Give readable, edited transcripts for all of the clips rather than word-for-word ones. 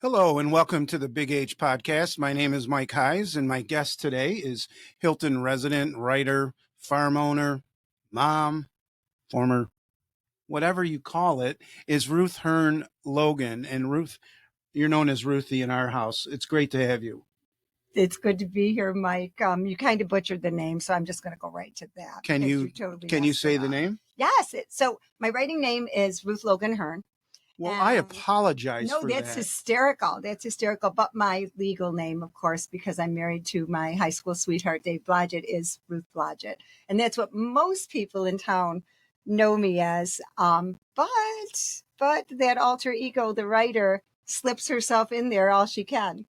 Hello and welcome to the Big H podcast. My name is Mike Heise and my guest today is Hilton resident, writer, farm owner, mom, former, whatever you call it, is Ruth Logan. And Ruth, you're known as Ruthie in our house. It's great to have you. It's good to be here, Mike. You kind of butchered the name, so I'm just going to go right to that. Can you say the name? Yes. So my writing name is Ruth Logan Herne. Well, I apologize for that. No, that's hysterical. That's hysterical. But my legal name, of course, because I'm married to my high school sweetheart, Dave Blodgett, is Ruth Blodgett. And that's what most people in town know me as. But that alter ego, the writer, slips herself in there all she can.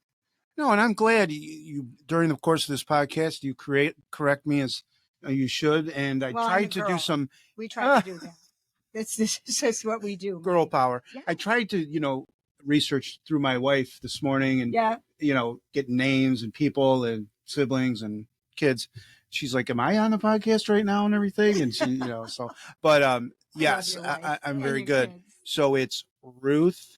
No, and I'm glad you during the course of this podcast, you correct me as you should. And I tried to do some. We tried to do that. This is just what we do. Girl power. Yeah. I tried to, research through my wife this morning and, get names and people and siblings and kids. She's like, am I on the podcast right now and everything? And she, but yes, I'm very good. Kids. So it's Ruth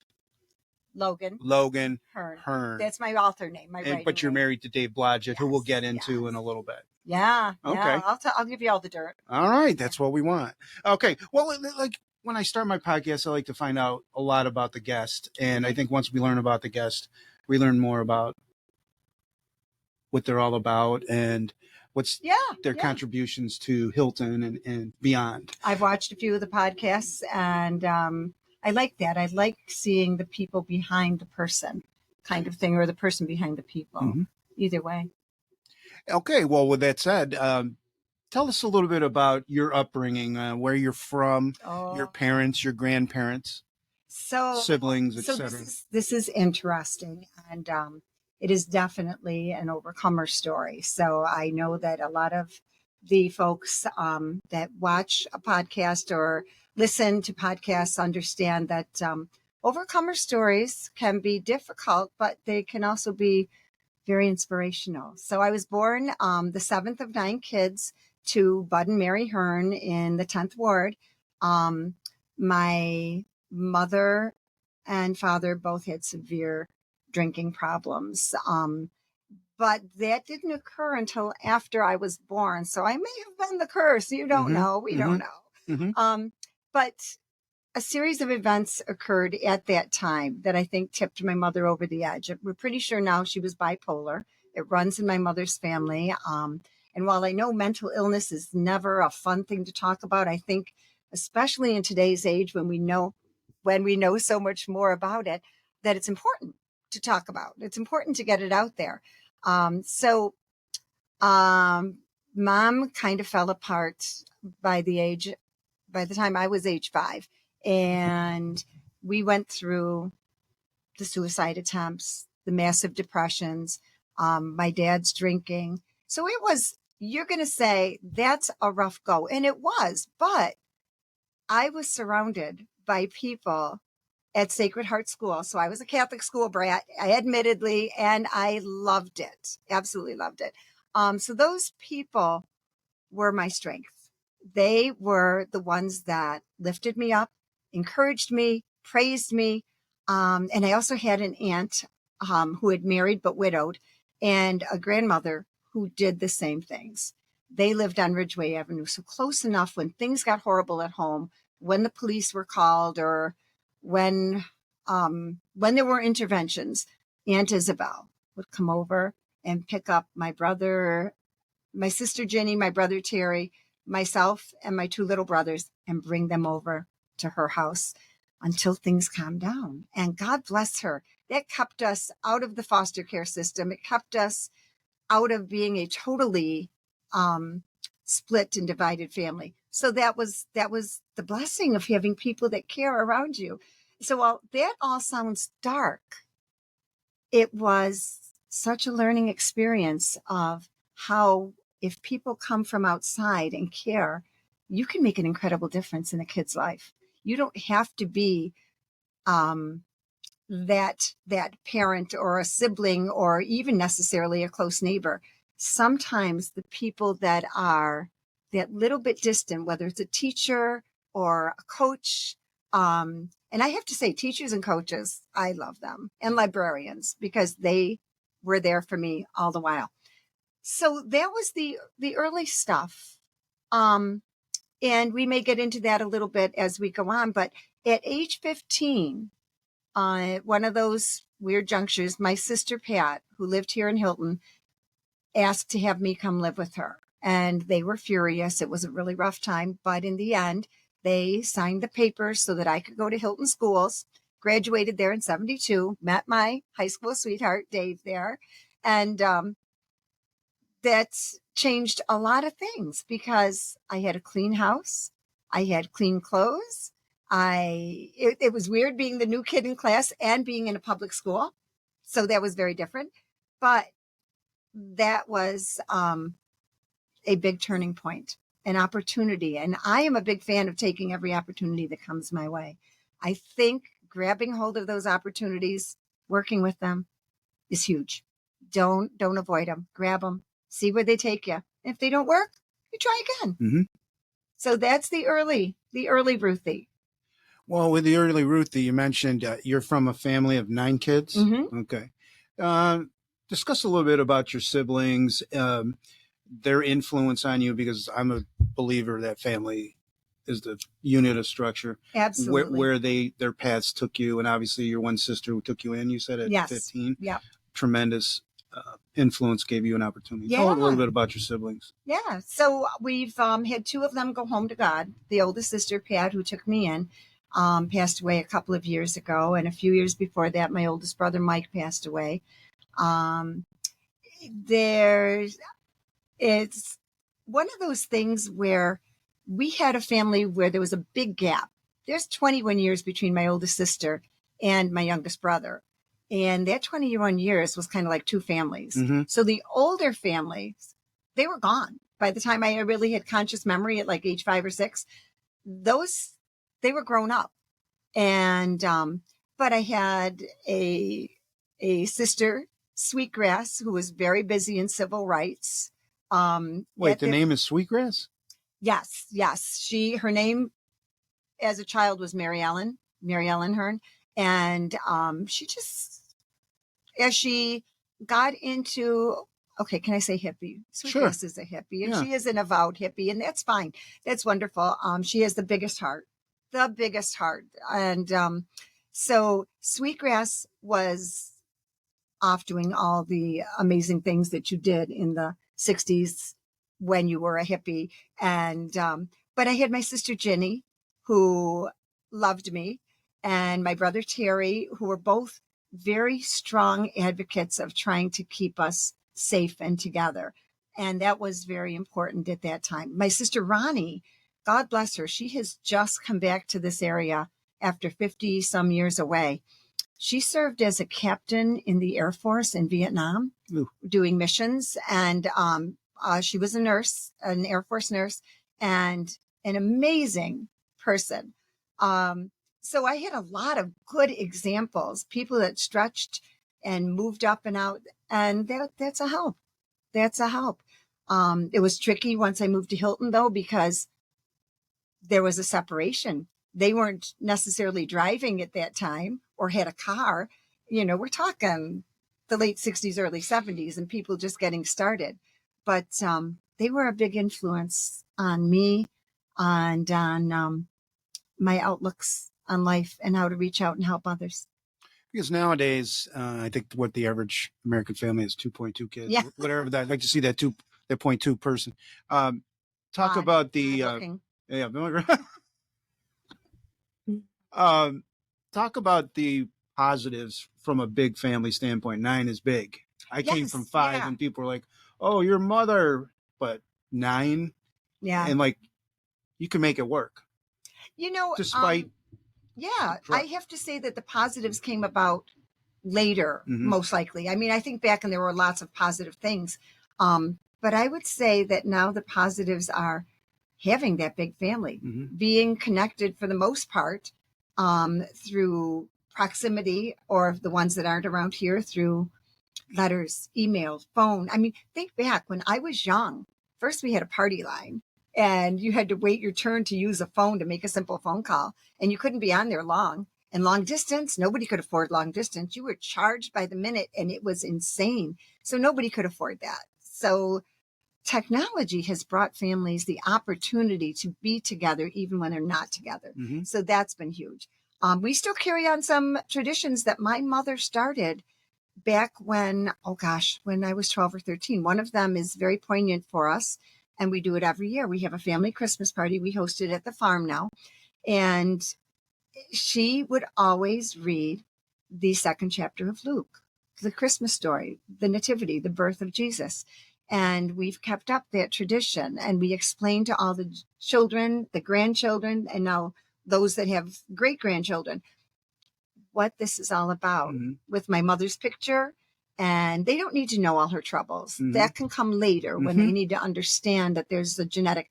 Logan Herne. That's my author name. But you're married to Dave Blodgett, who we'll get into in a little bit. Yeah. Okay. Yeah, I'll give you all the dirt. All right. That's what we want. Okay. Well, like when I start my podcast, I like to find out a lot about the guest. And I think once we learn about the guest, we learn more about what they're all about and what's their contributions to Hilton and beyond. I've watched a few of the podcasts and I like that. I like seeing the people behind the person kind of thing, or the person behind the people. Mm-hmm. Either way. Okay, well, with that said, tell us a little bit about your upbringing, where you're from, your parents, your grandparents, siblings, etc. This is interesting, and it is definitely an overcomer story. So I know that a lot of the folks that watch a podcast or listen to podcasts understand that overcomer stories can be difficult, but they can also be very inspirational. So I was born the seventh of 9 kids to Bud and Mary Herne in the 10th Ward. My mother and father both had severe drinking problems. But that didn't occur until after I was born. So I may have been the curse. You don't know. We don't know. Mm-hmm. But a series of events occurred at that time that I think tipped my mother over the edge. We're pretty sure now she was bipolar. It runs in my mother's family. And while I know mental illness is never a fun thing to talk about, I think especially in today's age when we know so much more about it, that it's important to talk about. It's important to get it out there. So mom kind of fell apart by the time I was age 5. And we went through the suicide attempts, the massive depressions, my dad's drinking. So it was, you're going to say that's a rough go. And it was, but I was surrounded by people at Sacred Heart School. So I was a Catholic school brat, admittedly, and I loved it. Absolutely loved it. So those people were my strength. They were the ones that lifted me up, encouraged me, praised me. And I also had an aunt who had married but widowed, and a grandmother who did the same things. They lived on Ridgeway Avenue, so close enough when things got horrible at home, when the police were called, or when there were interventions, Aunt Isabel would come over and pick up my brother, my sister Jenny, my brother Terry, myself, and my 2 little brothers, and bring them over to her house until things calmed down. And God bless her. That kept us out of the foster care system. It kept us out of being a totally split and divided family. So that was the blessing of having people that care around you. So while that all sounds dark, it was such a learning experience of how if people come from outside and care, you can make an incredible difference in a kid's life. You don't have to be that parent or a sibling or even necessarily a close neighbor. Sometimes the people that are that little bit distant, whether it's a teacher or a coach, and And I have to say, teachers and coaches, I love them, and librarians, because they were there for me all the while. So that was the early stuff. And we may get into that a little bit as we go on, but at age 15, one of those weird junctures, my sister Pat, who lived here in Hilton, asked to have me come live with her. And they were furious. It was a really rough time. But in the end, they signed the papers so that I could go to Hilton schools, graduated there in 72, met my high school sweetheart, Dave, there. And that changed a lot of things because I had a clean house. I had clean clothes. It was weird being the new kid in class and being in a public school. So that was very different. But that was a big turning point, an opportunity. And I am a big fan of taking every opportunity that comes my way. I think grabbing hold of those opportunities, working with them is huge. Don't avoid them. Grab them. See where they take you. If they don't work, you try again. Mm-hmm. So that's the early Ruthie. Well, with the early Ruthie, you mentioned you're from a family of 9 kids. Mm-hmm. Okay. Discuss a little bit about your siblings, their influence on you, because I'm a believer that family is the unit of structure. Absolutely. Where their paths took you, and obviously your one sister who took you in, you said at 15. Yeah. Tremendous influence, gave you an opportunity. Yeah. Tell a little bit about your siblings. Yeah. So we've had 2 of them go home to God. The oldest sister, Pat, who took me in, passed away a couple of years ago. And a few years before that, my oldest brother, Mike, passed away. It's one of those things where we had a family where there was a big gap. There's 21 years between my oldest sister and my youngest brother. And that 21 years was kind of like 2 families. Mm-hmm. So the older families, they were gone. By the time I really had conscious memory at like age 5 or 6, they were grown up. And, but I had a sister, Sweetgrass, who was very busy in civil rights. Wait, the name is Sweetgrass? Yes. Her name as a child was Mary Ellen Herne. And she just, as she got into, okay, can I say hippie? Sweetgrass Sure. is a hippie, and Yeah. she is an avowed hippie, and that's fine. That's wonderful. She has the biggest heart. And so Sweetgrass was off doing all the amazing things that you did in the 60s when you were a hippie. And, but I had my sister Ginny, who loved me, and my brother Terry, who were both very strong advocates of trying to keep us safe and together. And that was very important at that time. My sister Ronnie, God bless her, she has just come back to this area after 50 some years away. She served as a captain in the Air Force in Vietnam, doing missions. And she was a nurse, an Air Force nurse, and an amazing person. So I had a lot of good examples, people that stretched and moved up and out. And that's a help. That's a help. It was tricky once I moved to Hilton, though, because there was a separation. They weren't necessarily driving at that time or had a car. You know, we're talking the late 60s, early 70s, and people just getting started. But they were a big influence on me and on my outlooks on life and how to reach out and help others. Because nowadays, I think what the average American family is 2.2 kids, Yeah. whatever that. I'd like to see that 0.2 person. Talk about the talk about the positives from a big family standpoint. 9 is big. I came from 5, and people were like, "Oh, your mother," but 9, and like you can make it work. You know, despite. I have to say that the positives came about later, most likely. I mean, I think back and there were lots of positive things. But I would say that now the positives are having that big family, being connected for the most part through proximity, or the ones that aren't around here through letters, emails, phone. I mean, think back when I was young, first we had a party line. And you had to wait your turn to use a phone to make a simple phone call. And you couldn't be on there long. And long distance, nobody could afford long distance. You were charged by the minute and it was insane. So nobody could afford that. So technology has brought families the opportunity to be together even when they're not together. Mm-hmm. So that's been huge. We still carry on some traditions that my mother started back when, when I was 12 or 13. One of them is very poignant for us, and we do it every year. We have a family Christmas party. We host it at the farm now. And she would always read the second chapter of Luke, the Christmas story, the nativity, the birth of Jesus. And we've kept up that tradition, and we explain to all the children, the grandchildren, and now those that have great grandchildren, what this is all about, Mm-hmm. with my mother's picture. And they don't need to know all her troubles. Mm-hmm. That can come later when Mm-hmm. they need to understand that there's a genetic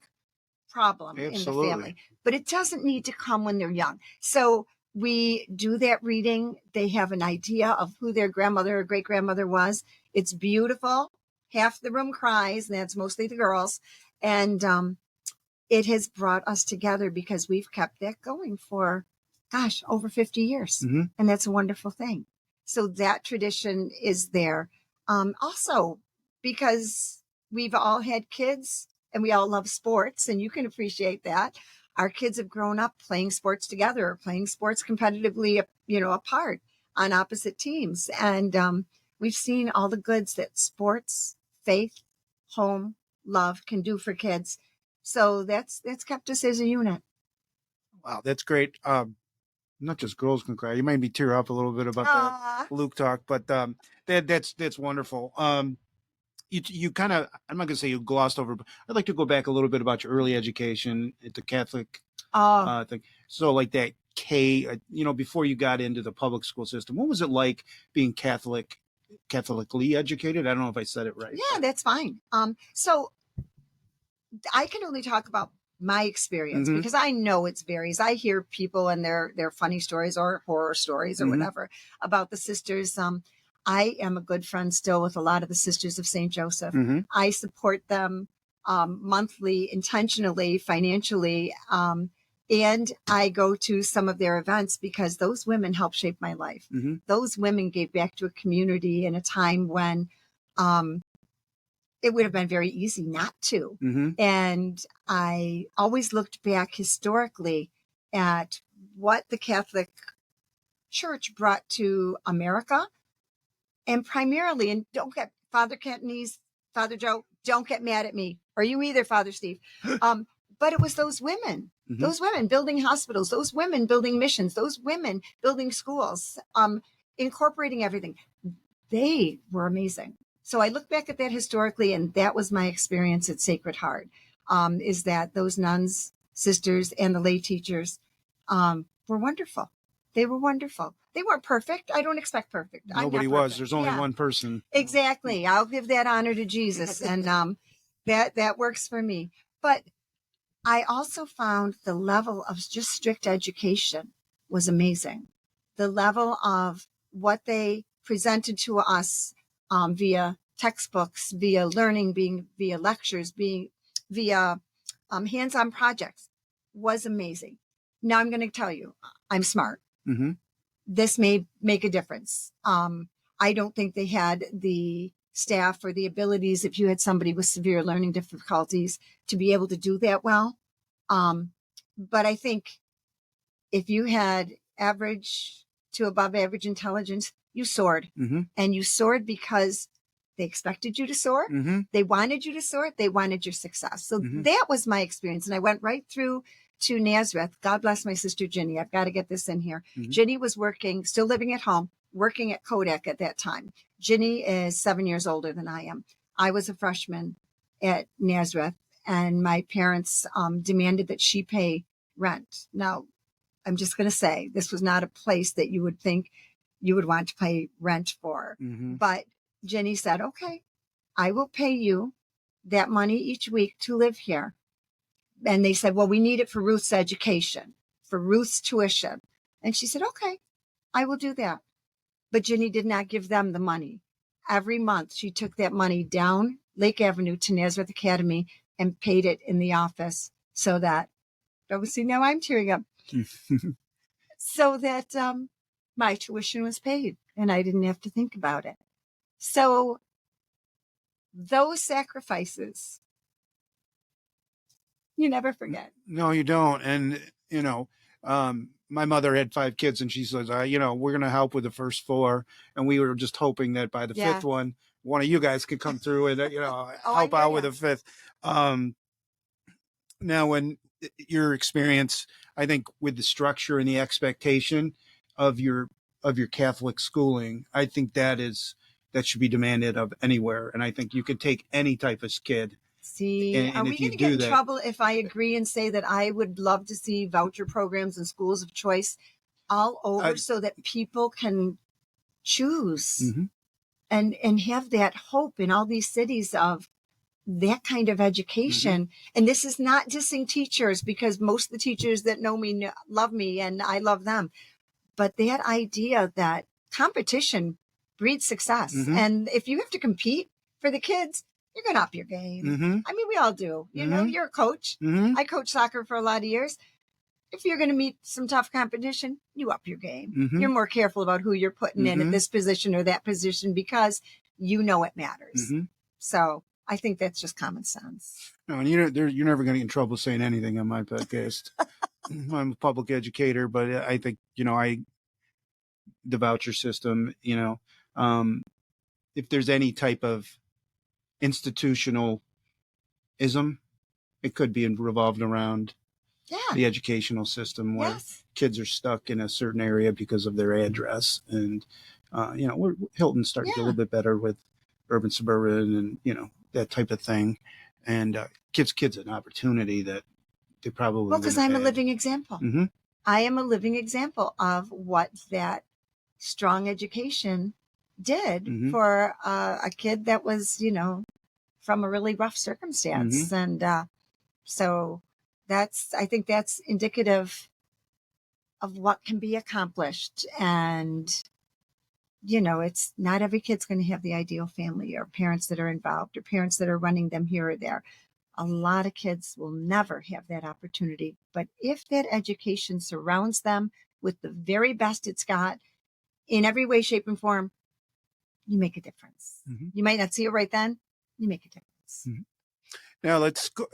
problem in the family. But it doesn't need to come when they're young. So we do that reading. They have an idea of who their grandmother or great grandmother was. It's beautiful. Half the room cries, and that's mostly the girls. And it has brought us together because we've kept that going for, over 50 years. Mm-hmm. And that's a wonderful thing. So that tradition is there. Also, because we've all had kids and we all love sports, and you can appreciate that. Our kids have grown up playing sports together, or playing sports competitively, apart on opposite teams. And we've seen all the goods that sports, faith, home, love can do for kids. So that's kept us as a unit. Wow, that's great. Not just girls can cry. You made me tear up a little bit about that Luke talk, but that's wonderful. You kind of, I'm not gonna say you glossed over, but I'd like to go back a little bit about your early education at the Catholic thing. So like that before you got into the public school system, what was it like being Catholically educated? I don't know if I said it right. Yeah, that's fine. So I can only talk about my experience, Mm-hmm. because I know it varies. I hear people and their funny stories or horror stories or Mm-hmm. whatever about the sisters. I am a good friend still with a lot of the Sisters of St. Joseph. Mm-hmm. I support them monthly, intentionally, financially. And I go to some of their events because those women helped shape my life. Mm-hmm. Those women gave back to a community in a time when it would have been very easy not to. Mm-hmm. And I always looked back historically at what the Catholic Church brought to America. And primarily, and don't get Father Cantonese, Father Joe, don't get mad at me, or you either, Father Steve. But it was those women, Mm-hmm. those women building hospitals, those women building missions, those women building schools, incorporating everything. They were amazing. So I look back at that historically, and that was my experience at Sacred Heart, is that those nuns, sisters, and the lay teachers were wonderful. They were wonderful. They weren't perfect. I don't expect perfect. Nobody was. There's only one person. Exactly. I'll give that honor to Jesus, and that works for me. But I also found the level of just strict education was amazing. The level of what they presented to us via textbooks, via learning, via lectures, via hands-on projects was amazing. Now I'm going to tell you, I'm smart. Mm-hmm. This may make a difference. I don't think they had the staff or the abilities, if you had somebody with severe learning difficulties, to be able to do that well. But I think if you had average to above average intelligence, you soared. Mm-hmm. And you soared because they expected you to soar. Mm-hmm. They wanted you to soar. They wanted your success. So Mm-hmm. that was my experience. And I went right through to Nazareth. God bless my sister, Ginny. I've got to get this in here. Mm-hmm. Ginny was working, still living at home, working at Kodak at that time. Ginny is 7 years older than I am. I was a freshman at Nazareth, and my parents demanded that she pay rent. Now, I'm just going to say, this was not a place that you would think you would want to pay rent for. Mm-hmm. But Jenny said, okay, I will pay you that money each week to live here. And they said, well, we need it for Ruth's education, for Ruth's tuition. And she said, okay, I will do that. But Jenny did not give them the money. Every month, she took that money down Lake Avenue to Nazareth Academy and paid it in the office so that, see, now I'm tearing up. so that my tuition was paid and I didn't have to think about it. So those sacrifices, you never forget. No, you don't. And, my mother had 5 kids and she says, we're going to help with the first 4. And we were just hoping that by the Yeah. 5th one of you guys could come through and, help out with the 5th. Now, when your experience, I think with the structure and the expectation of your Catholic schooling, I think that should be demanded of anywhere. And I think you could take any type of kid. See, and are we if you going to do get in that, trouble if I agree and say that I would love to see voucher programs and schools of choice all over so that people can choose and have that hope in all these cities of that kind of education. And this is not dissing teachers, because most of the teachers that know me love me and I love them. But that idea that competition breeds success. And if you have to compete for the kids, you're going to up your game. I mean, we all do. You know, you're a coach. I coached soccer for a lot of years. If you're going to meet some tough competition, you up your game. You're more careful about who you're putting in at this position or that position because you know it matters. So I think that's just common sense. No, and you're never going to get in trouble saying anything on my podcast. I'm a public educator, but I think, the voucher system, if there's any type of institutionalism, it could be revolved around the educational system where kids are stuck in a certain area because of their address. And, Hilton's starting to get a little bit better with urban, suburban, and, that type of thing. And gives kids an opportunity that they probably because I'm a living example. I am a living example of what that strong education did for a kid that was, from a really rough circumstance. And so I think that's indicative of what can be accomplished. And, it's not every kid's going to have the ideal family or parents that are involved or parents that are running them here or there. A lot of kids will never have that opportunity. But if that education surrounds them with the very best it's got in every way, shape, and form, you make a difference. You might not see it right then. You make a difference. Now let's go.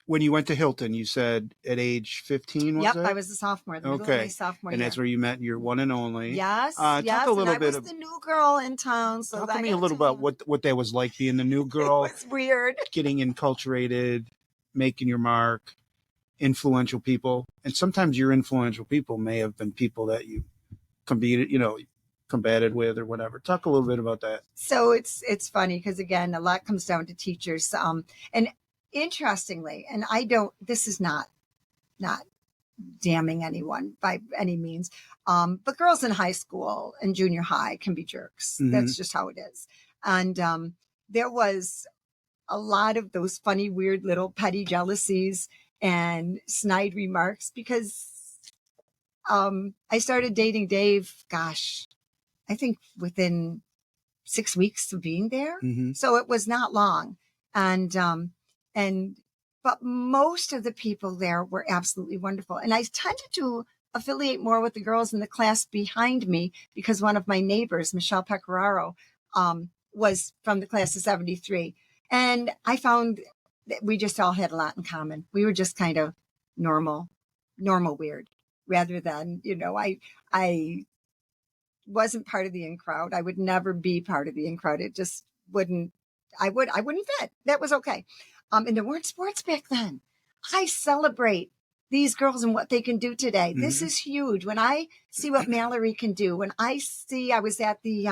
When you went to Hilton, you said at age 15, was it? I was a sophomore. The middle of my sophomore and year. that's where you met your one and only. Yes, Talk a little and I was the new girl in town. So talk to me a little about what that was like, being the new girl. It was weird. Getting enculturated, making your mark, influential people. And sometimes your influential people may have been people that you combated with or whatever. Talk a little bit about that. So it's funny because, again, a lot comes down to teachers. And interestingly, and this is not damning anyone by any means, but girls in high school and junior high can be jerks. That's just how it is. And there was a lot of those funny, weird little petty jealousies and snide remarks because I started dating Dave, I think within 6 weeks of being there. So it was not long. But most of the people there were absolutely wonderful. And I tended to affiliate more with the girls in the class behind me because one of my neighbors, Michelle Pecoraro, was from the class of 73. And I found that we just all had a lot in common. We were just kind of normal weird, rather than, I wasn't part of the in crowd. I would never be part of the in crowd. It just wouldn't fit. That was okay. And there weren't sports back then. I celebrate these girls and what they can do today. This is huge. When I see what Mallory can do, I was at the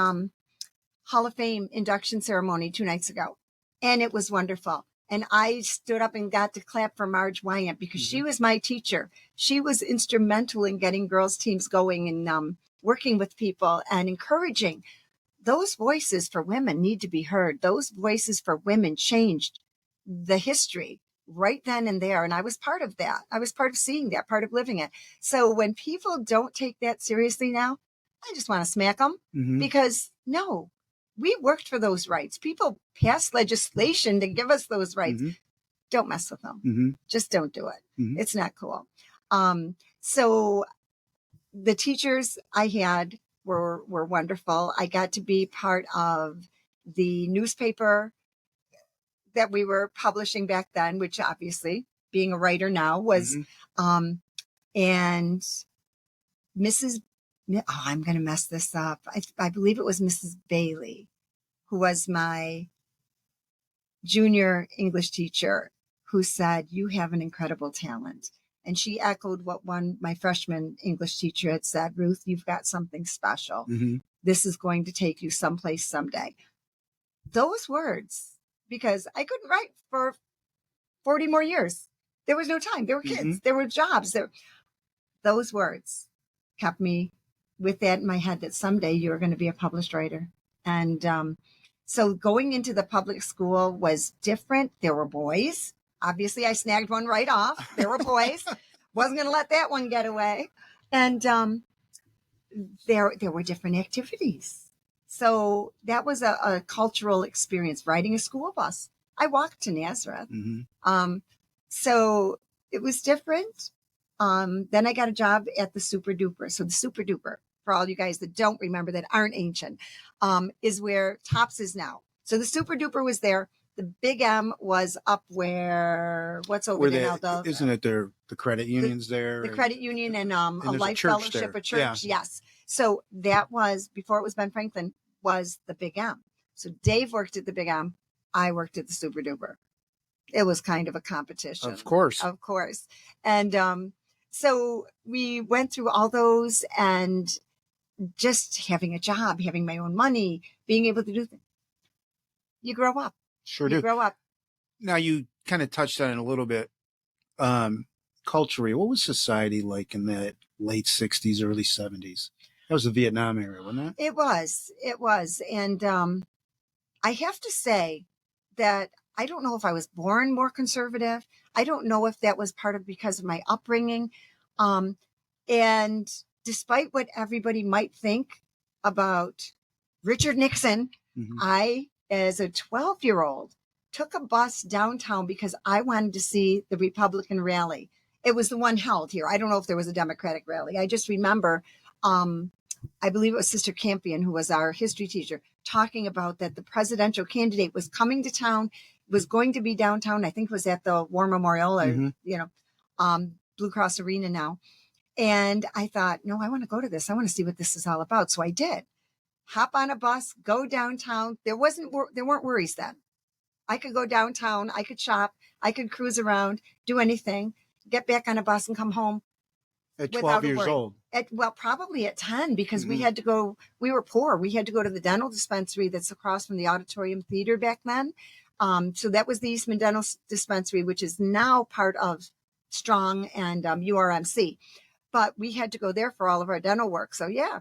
Hall of Fame induction ceremony 2 nights ago, and it was wonderful. And I stood up and got to clap for Marge Wyant because she was my teacher. She was instrumental in getting girls teams going and working with people and encouraging. Those voices for women need to be heard. Those voices for women changed the history right then and there. And I was part of that. I was part of seeing that, part of living it. So when people don't take that seriously now, I just want to smack them because no, we worked for those rights. People passed legislation to give us those rights. Don't mess with them. Just don't do it. It's not cool. So the teachers I had were wonderful. I got to be part of the newspaper that we were publishing back then, which obviously being a writer now was, and Mrs. Oh, I'm going to mess this up. I believe it was Mrs. Bailey, who was my junior English teacher, who said, "You have an incredible talent." And she echoed what my freshman English teacher had said, "Ruth, you've got something special. This is going to take you someplace someday." Those words, because I couldn't write for 40 more years. There was no time. There were kids. There were jobs. Those words kept me with that in my head that someday you're going to be a published writer. And so going into the public school was different. There were boys. Obviously, I snagged one right off. There were boys. Wasn't going to let that one get away. And there were different activities. So that was a cultural experience, riding a school bus. I walked to Nazareth. So it was different. Then I got a job at the Super Duper. So the Super Duper, for all you guys that don't remember, that aren't ancient, is where Tops is now. So the Super Duper was there. The Big M was up what's over there now? Isn't it the credit unions there? The credit union and a life fellowship, there. a church. Yeah. Yes. So that was, before it was Ben Franklin, was the Big M. So Dave worked at the Big M. I worked at the Super Duper. It was kind of a competition. Of course. And so we went through all those, and just having a job, having my own money, being able to do things. You grow up. Sure do. You grow up. Now, you kind of touched on it a little bit. Culturally, what was society like in the late 60s, early 70s? That was the Vietnam era, wasn't it? It was. And I have to say that I don't know if I was born more conservative. I don't know if that was because of my upbringing. And despite what everybody might think about Richard Nixon, I, as a 12-year-old, took a bus downtown because I wanted to see the Republican rally. It was the one held here. I don't know if there was a Democratic rally. I just remember, I believe it was Sister Campion, who was our history teacher, talking about that the presidential candidate was coming to town, was going to be downtown. I think it was at the War Memorial or, Blue Cross Arena now. And I thought, no, I want to go to this. I want to see what this is all about. So I did. Hop on a bus, go downtown. There weren't worries then. I could go downtown. I could shop. I could cruise around, do anything, get back on a bus and come home. At 12 years old. Probably at 10, because we had to go, we were poor. We had to go to the dental dispensary that's across from the Auditorium Theater back then. So that was the Eastman Dental Dispensary, which is now part of Strong and URMC. But we had to go there for all of our dental work. So yeah,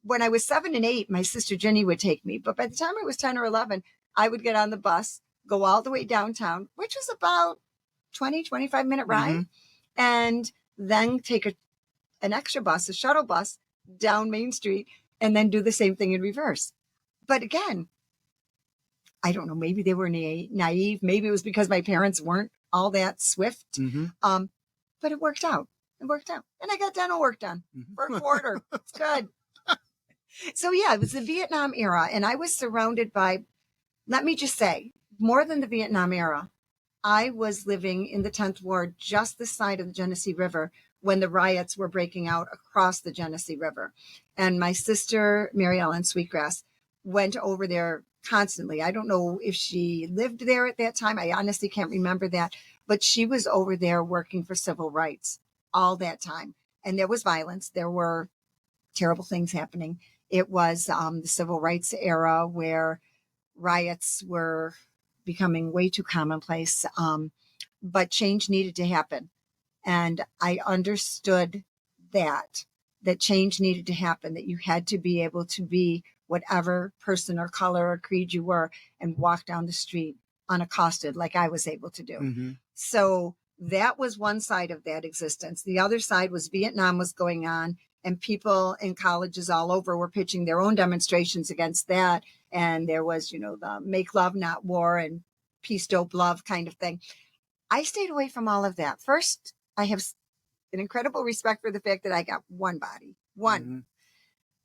when I was 7 and 8, my sister Jenny would take me. But by the time I was 10 or 11, I would get on the bus, go all the way downtown, which was about 25-minute ride, and then take an extra bus, a shuttle bus, down Main Street, and then do the same thing in reverse. But again, I don't know, maybe they were naive. Maybe it was because my parents weren't all that swift. But it worked out. And I got dental work done for a quarter. It's good. So yeah, it was the Vietnam era. And I was surrounded by, let me just say, more than the Vietnam era, I was living in the 10th Ward, just this side of the Genesee River, when the riots were breaking out across the Genesee River. And my sister, Mary Ellen Sweetgrass, went over there constantly. I don't know if she lived there at that time. I honestly can't remember that. But she was over there working for civil rights all that time. And there was violence. There were terrible things happening. It was the civil rights era where riots were becoming way too commonplace. But change needed to happen. And I understood that change needed to happen, that you had to be able to be whatever person or color or creed you were and walk down the street unaccosted like I was able to do. So that was one side of that existence. The other side was Vietnam was going on, and people in colleges all over were pitching their own demonstrations against that. And there was, the make love, not war, and peace, dope, love kind of thing. I stayed away from all of that. First, an incredible respect for the fact that I got one body, one. Mm-hmm.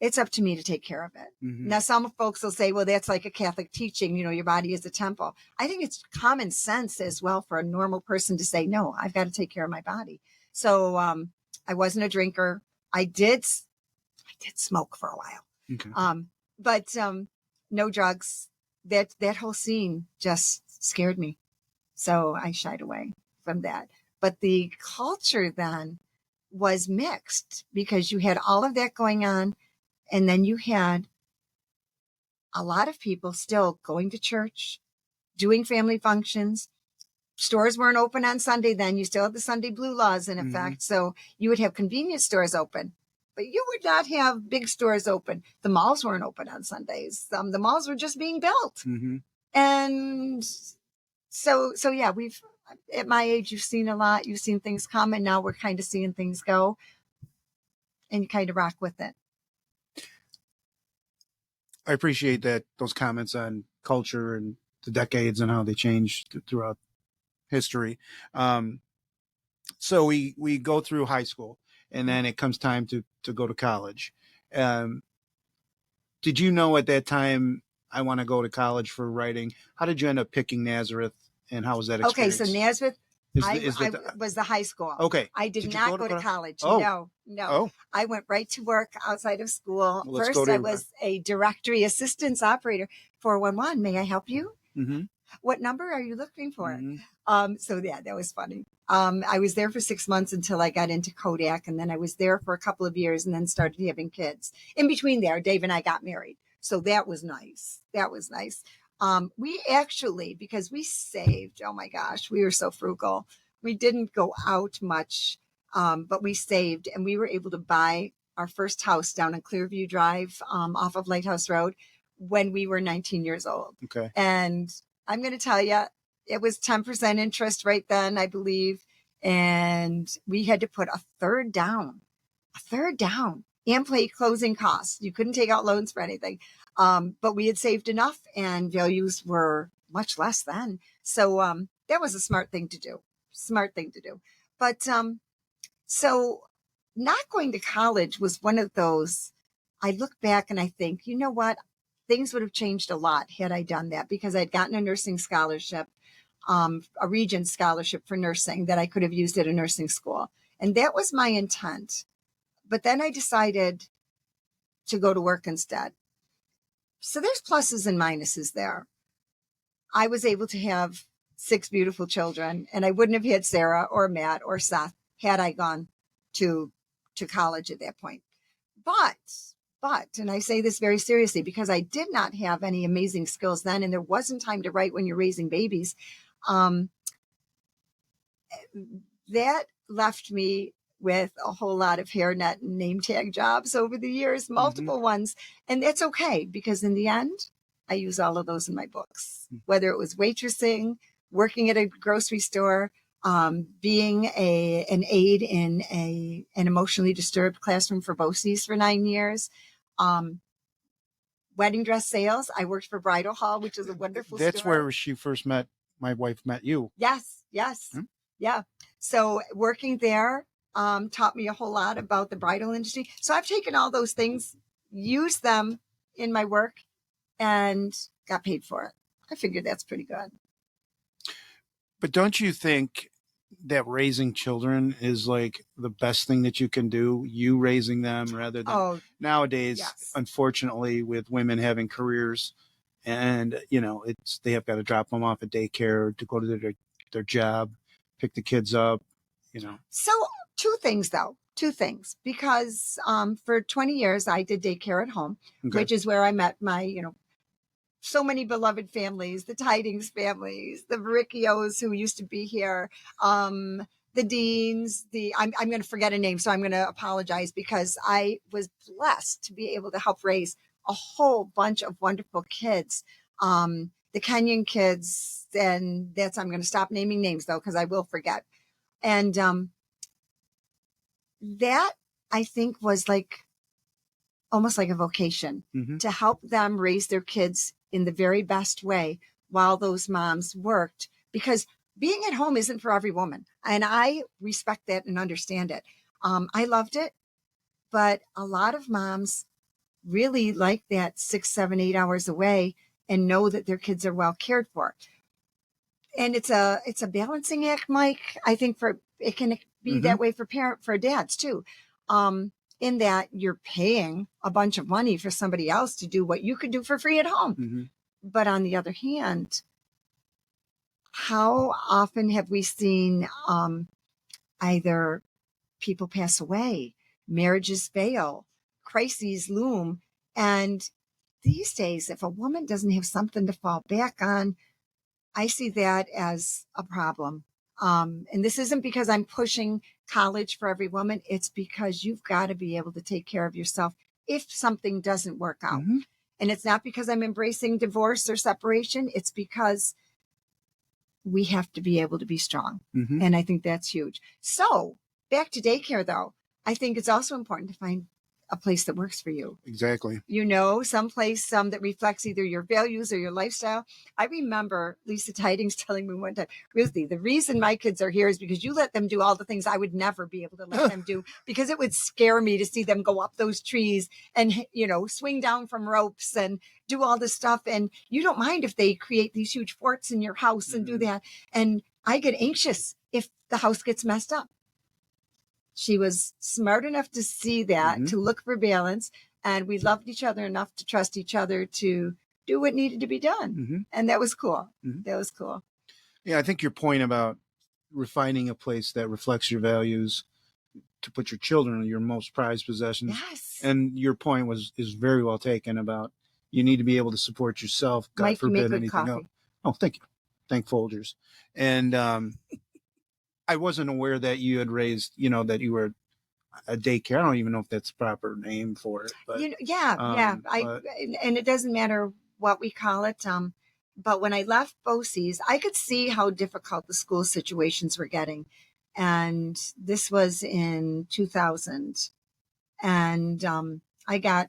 It's up to me to take care of it. Mm-hmm. Now, some folks will say, well, that's like a Catholic teaching, your body is a temple. I think it's common sense as well for a normal person to say, no, I've got to take care of my body. So I wasn't a drinker. I did smoke for a while, Okay. but no drugs. That whole scene just scared me. So I shied away from that. But the culture then was mixed because you had all of that going on. And then you had a lot of people still going to church, doing family functions. Stores weren't open on Sunday then. You still had the Sunday blue laws in effect. So you would have convenience stores open, but you would not have big stores open. The malls weren't open on Sundays. The malls were just being built. Mm-hmm. And so yeah, at my age, you've seen a lot. You've seen things come, and now we're kind of seeing things go, and you kind of rock with it. I appreciate those comments on culture and the decades and how they changed throughout history. So we go through high school, and then it comes time to go to college. Did you know at that time I want to go to college for writing? How did you end up picking Nazareth, and how was that experience? Okay, so Nazareth, I the was the high school. okay. I did you not go to college. Oh. No. Oh, I went right to work outside of school. Well, let's First, go to- I was a directory assistance operator. 411, may I help you? mm-hmm. What number are you looking for? Mm-hmm. So yeah, that was funny. I was there for 6 months until I got into Kodak, and then I was there for a couple of years and then started having kids. In between there, Dave and I got married. So that was nice. We actually, because we saved, oh my gosh, we were so frugal. We didn't go out much, but we saved, and we were able to buy our first house down on Clearview Drive off of Lighthouse Road when we were 19 years old. Okay. And I'm going to tell you, it was 10% interest right then, I believe. And we had to put a third down and pay closing costs. You couldn't take out loans for anything. But we had saved enough, and values were much less then. So that was a smart thing to do. But so not going to college was one of those, I look back and I think, you know what? Things would have changed a lot had I done that, because I'd gotten a nursing scholarship, a Regent scholarship for nursing that I could have used at a nursing school. And that was my intent. But then I decided to go to work instead. So there's pluses and minuses there. I was able to have 6 beautiful children, and I wouldn't have had Sarah or Matt or Seth had I gone to college at that point. But, and I say this very seriously because I did not have any amazing skills then, and there wasn't time to write when you're raising babies. That left me with a whole lot of hairnet and name tag jobs over the years, multiple ones. And that's okay, because in the end, I use all of those in my books, whether it was waitressing, working at a grocery store, being an aide in an emotionally disturbed classroom for BOCES for 9 years, wedding dress sales. I worked for Bridal Hall, which is a wonderful store. That's where she first met, my wife met you. Yes. Yeah. So working there taught me a whole lot about the bridal industry. So I've taken all those things, used them in my work, and got paid for it. I figured that's pretty good. But don't you think that raising children is like the best thing that you can do, you raising them, rather than nowadays, yes. Unfortunately, with women having careers, and they have got to drop them off at daycare to go to their job, pick the kids up, So two things, because for 20 years I did daycare at home, which is where I met my, so many beloved families, the Tidings families, the Vericchios who used to be here, the Deans, I'm going to forget a name, so I'm going to apologize, because I was blessed to be able to help raise a whole bunch of wonderful kids, the Kenyon kids, and I'm going to stop naming names though, because I will forget. And that, I think, was almost like a vocation to help them raise their kids in the very best way while those moms worked, because being at home isn't for every woman. And I respect that and understand it. I loved it, but a lot of moms really like that 6, 7, 8 hours away and know that their kids are well cared for. And it's a balancing act, Mike. I think it can be that way for dads too. In that you're paying a bunch of money for somebody else to do what you could do for free at home. But on the other hand, how often have we seen either people pass away, marriages fail, crises loom, and these days, if a woman doesn't have something to fall back on, I see that as a problem. And this isn't because I'm pushing college for every woman. It's because you've got to be able to take care of yourself if something doesn't work out. And it's not because I'm embracing divorce or separation. It's because we have to be able to be strong. And I think that's huge. So back to daycare, though, I think it's also important to find a place that works for you. Exactly. Some place that reflects either your values or your lifestyle. I remember Lisa Tidings telling me one time, Ruthie, the reason my kids are here is because you let them do all the things I would never be able to let them do, because it would scare me to see them go up those trees and, swing down from ropes and do all this stuff. And you don't mind if they create these huge forts in your house and do that. And I get anxious if the house gets messed up. She was smart enough to see that, to look for balance. And we loved each other enough to trust each other to do what needed to be done. And that was cool. That was cool. Yeah, I think your point about refining a place that reflects your values to put your children in your most prized possessions. Yes. And your point is very well taken about you need to be able to support yourself. God Mike, forbid you make anything good else. coffee. Oh, thank you. Thank Folgers. And I wasn't aware that you had raised, that you were a daycare. I don't even know if that's the proper name for it. But and it doesn't matter what we call it. But when I left BOCES, I could see how difficult the school situations were getting. And this was in 2000. And I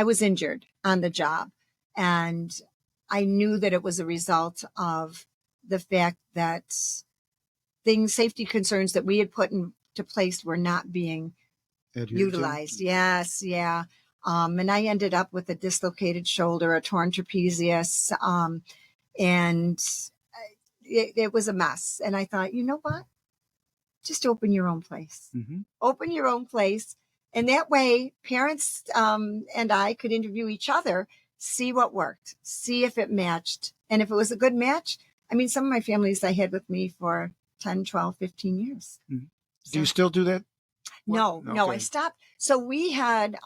was injured on the job. And I knew that it was a result of the fact that safety concerns that we had put into place were not being utilized. Yes. Yeah. And I ended up with a dislocated shoulder, a torn trapezius. And it was a mess. And I thought, you know what? Just open your own place. Open your own place. And that way parents and I could interview each other, see what worked, see if it matched. And if it was a good match, some of my families I had with me for 10, 12, 15 years. Do you still do that? No, I stopped. So we had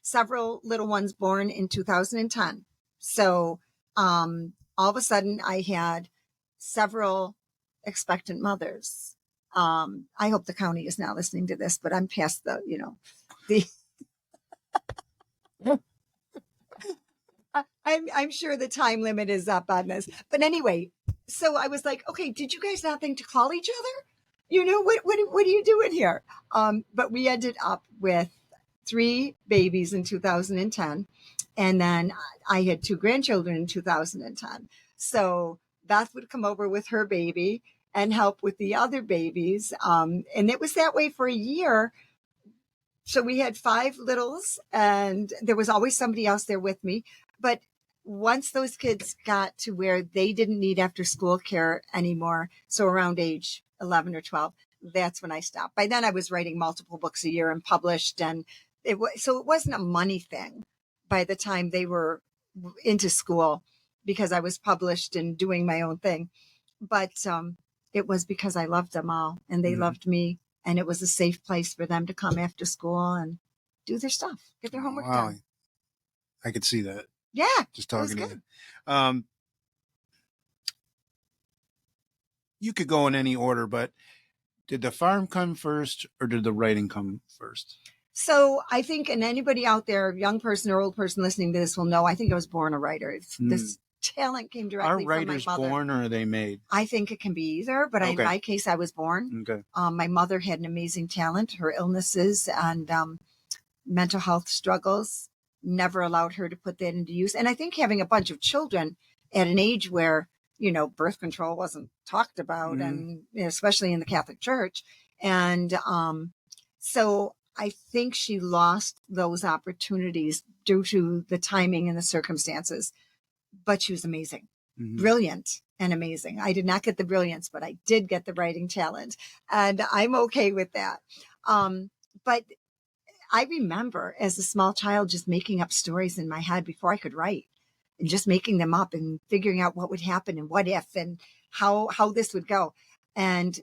several little ones born in 2010. So all of a sudden I had several expectant mothers. I hope the county is now listening to this, but I'm past the I'm sure the time limit is up on this. But anyway, so I was like, okay, did you guys not think to call each other? What are you doing here? But we ended up with 3 babies in 2010. And then I had 2 grandchildren in 2010. So Beth would come over with her baby and help with the other babies. And it was that way for a year. So we had 5 littles and there was always somebody else there with me. But once those kids got to where they didn't need after school care anymore, so around age 11 or 12, that's when I stopped. By then I was writing multiple books a year and published. And so it wasn't a money thing by the time they were into school because I was published and doing my own thing. But it was because I loved them all and they loved me. And it was a safe place for them to come after school and do their stuff, get their homework done. I could see that. Yeah. Just talking to you. You could go in any order, but did the farm come first or did the writing come first? So I think, and anybody out there, young person or old person listening to this will know, I think I was born a writer. This talent came directly from my mother. Are writers born or are they made? I think it can be either, but in my case, I was born. Okay. My mother had an amazing talent. Her illnesses and mental health struggles never allowed her to put that into use. And I think having a bunch of children at an age where, birth control wasn't talked about, and especially in the Catholic Church. And So I think she lost those opportunities due to the timing and the circumstances, but she was amazing, brilliant and amazing. I did not get the brilliance, but I did get the writing talent, and I'm okay with that. But I remember as a small child just making up stories in my head before I could write, and just making them up and figuring out what would happen and what if and how this would go, and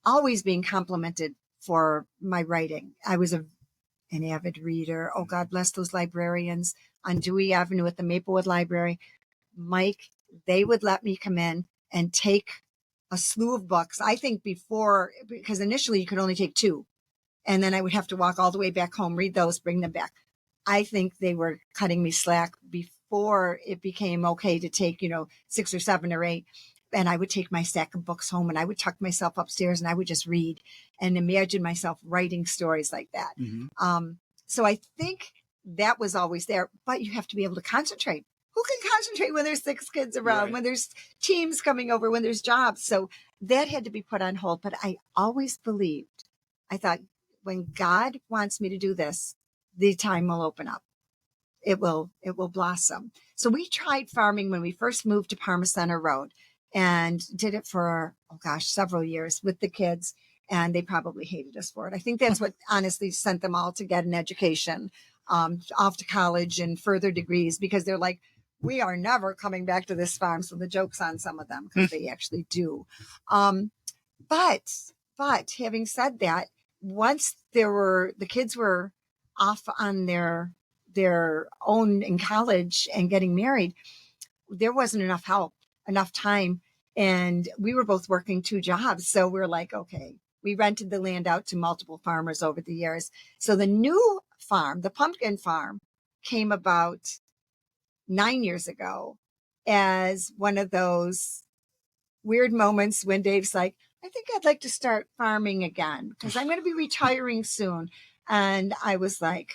always being complimented for my writing. I was an avid reader. Oh, God bless those librarians on Dewey Avenue at the Maplewood Library. Mike, they would let me come in and take a slew of books. I think before, because initially you could only take 2. And then I would have to walk all the way back home, read those, bring them back. I think they were cutting me slack before it became okay to take, 6 or 7 or 8. And I would take my stack of books home and I would tuck myself upstairs and I would just read and imagine myself writing stories like that. So I think that was always there, but you have to be able to concentrate. Who can concentrate when there's 6 kids around, right, when there's teams coming over, when there's jobs? So that had to be put on hold. But I always believed, I thought, when God wants me to do this, the time will open up. It will blossom. So we tried farming when we first moved to Parma Center Road and did it for, several years with the kids. And they probably hated us for it. I think that's what honestly sent them all to get an education, off to college and further degrees, because they're like, we are never coming back to this farm. So the joke's on some of them because they actually do. But having said that, once the kids were off on their own in college and getting married, there wasn't enough help, enough time. And we were both working 2 jobs. So we're like, okay, we rented the land out to multiple farmers over the years. So the new farm, the pumpkin farm, came about 9 years ago as one of those weird moments when Dave's like, I think I'd like to start farming again because I'm going to be retiring soon. And I was like,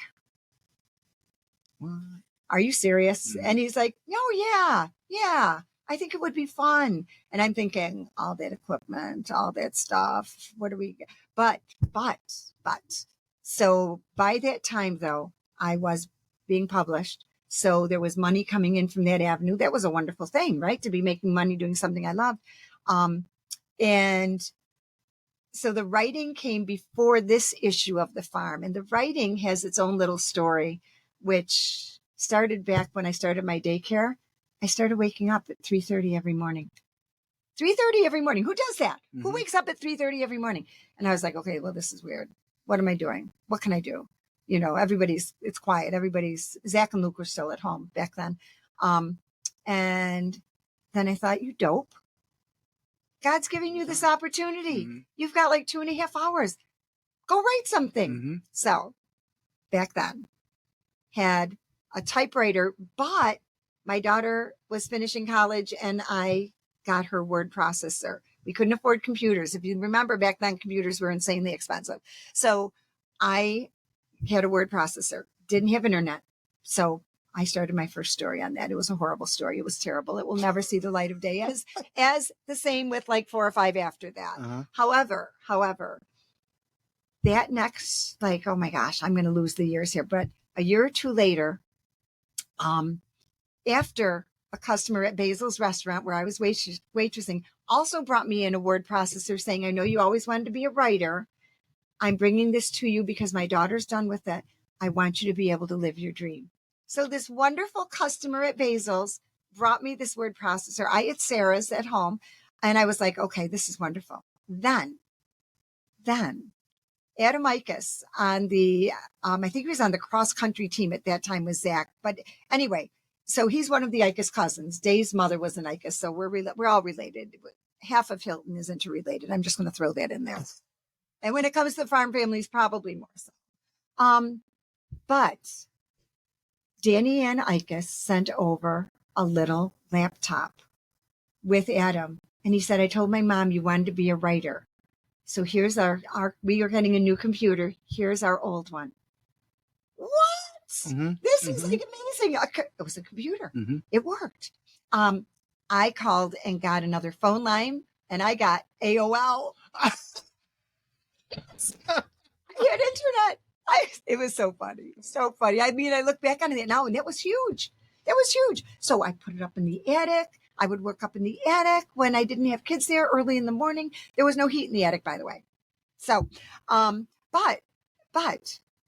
what? Are you serious? And he's like, oh, yeah, I think it would be fun. And I'm thinking, all that equipment, all that stuff, what do we get? But, so by that time, though, I was being published. So there was money coming in from that avenue. That was a wonderful thing, right? To be making money doing something I loved. And so the writing came before this issue of the farm. And the writing has its own little story, which started back when I started my daycare. I started waking up at 3:30 every morning. 3:30 every morning. Who does that? Who wakes up at 3:30 every morning? And I was like, okay, well, this is weird. What am I doing? What can I do? It's quiet. Zach and Luke were still at home back then. And then I thought, you dope. God's giving you this opportunity. You've got like 2.5 hours. Go write something. So back then had a typewriter, but my daughter was finishing college and I got her word processor. We couldn't afford computers. If you remember back then, computers were insanely expensive. So I had a word processor, didn't have internet. So I started my first story on that. It was a horrible story. It was terrible. It will never see the light of day, as the same with like 4 or 5 after that. However, that next, like, oh my gosh, I'm going to lose the years here. But a year or 2 later, after a customer at Basil's restaurant where I was waitressing also brought me in a word processor saying, I know you always wanted to be a writer. I'm bringing this to you because my daughter's done with it. I want you to be able to live your dream. So this wonderful customer at Basil's brought me this word processor. I at Sarah's at home. And I was like, okay, this is wonderful. Then Adam Ickes on the, I think he was on the cross country team at that time with Zach. But anyway, so he's one of the Ickes cousins. Dave's mother was an Ickes. So we're all related. Half of Hilton is interrelated. I'm just going to throw that in there. And when it comes to farm families, probably more so. But Danny Ann Ickes sent over a little laptop with Adam. And he said, I told my mom you wanted to be a writer. So here's we are getting a new computer. Here's our old one. What? This is like amazing. It was a computer. It worked. I called and got another phone line and I got AOL. I had internet. It was so funny. So funny. I mean, I look back on it now and that was huge. That was huge. So I put it up in the attic. I would work up in the attic when I didn't have kids there early in the morning. There was no heat in the attic, by the way. So, but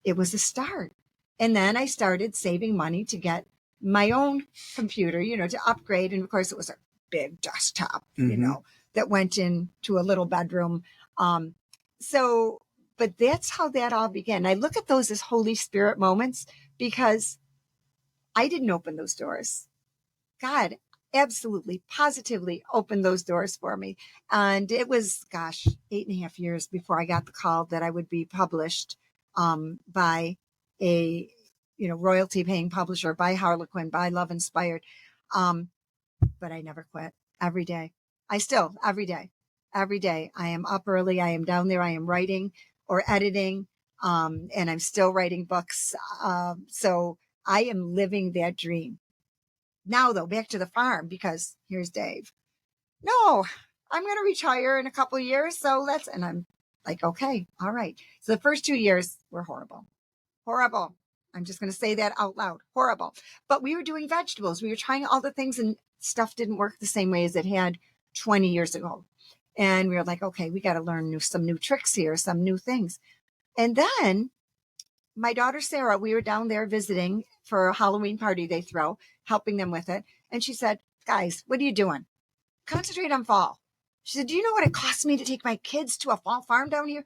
it was a start. And then I started saving money to get my own computer, to upgrade. And of course it was a big desktop, that went into a little bedroom. But that's how that all began. I look at those as Holy Spirit moments because I didn't open those doors. God absolutely, positively opened those doors for me. And it was, 8.5 years before I got the call that I would be published by a, royalty paying publisher, by Harlequin, by Love Inspired. But I never quit. Every day. Every day, I am up early. I am down there. I am writing or editing. And I'm still writing books. So I am living that dream. Now, though, back to the farm, because here's Dave. No, I'm going to retire in a couple of years. And I'm like, okay, all right. So the first 2 years were horrible. I'm just going to say that out loud. Horrible. But we were doing vegetables. We were trying all the things and stuff didn't work the same way as it had 20 years ago. And we were like, okay, we got to learn some new tricks here, some new things. And then my daughter, Sarah, we were down there visiting for a Halloween party they throw, helping them with it. And she said, guys, what are you doing? Concentrate on fall. She said, do you know what it costs me to take my kids to a fall farm down here?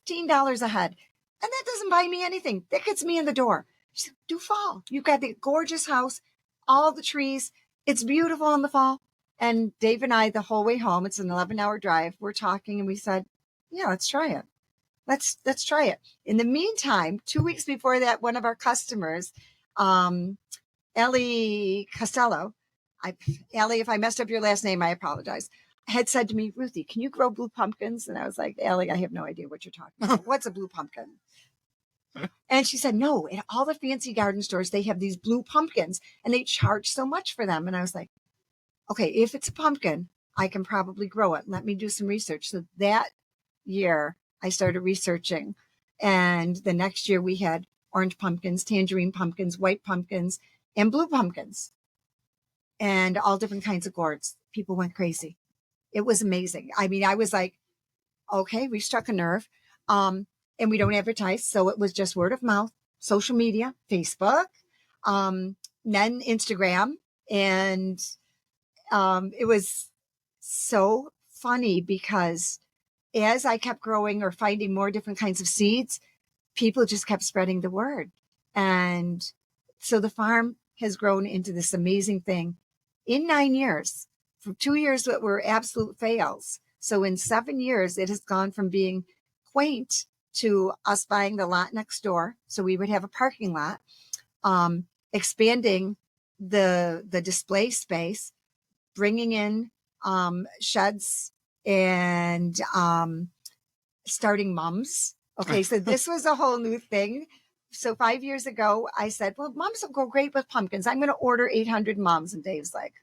$15 a head. And that doesn't buy me anything. That gets me in the door. She said, do fall. You've got the gorgeous house, all the trees. It's beautiful in the fall. And Dave and I, the whole way home, it's an 11-hour drive. We're talking and we said, yeah, let's try it. Let's try it. In the meantime, 2 weeks before that, one of our customers, Ellie Costello, Ellie, if I messed up your last name, I apologize, had said to me, Ruthie, can you grow blue pumpkins? And I was like, Ellie, I have no idea what you're talking about. What's a blue pumpkin? And she said, no, in all the fancy garden stores, they have these blue pumpkins and they charge so much for them. And I was like, okay, if it's a pumpkin, I can probably grow it. Let me do some research. So that year I started researching. And the next year we had orange pumpkins, tangerine pumpkins, white pumpkins, and blue pumpkins, and all different kinds of gourds. People went crazy. It was amazing. I mean, I was like, okay, we struck a nerve. And we don't advertise. So it was just word of mouth, social media, Facebook, then Instagram. And it was so funny because as I kept growing or finding more different kinds of seeds, people just kept spreading the word. And so the farm has grown into this amazing thing in 9 years. For 2 years that were absolute fails. So in 7 years, it has gone from being quaint to us buying the lot next door. So we would have a parking lot, expanding the display space, bringing in sheds, and starting mums. Okay, so this was a whole new thing. So 5 years ago, I said, well, mums will go great with pumpkins. I'm going to order 800 mums. And Dave's like,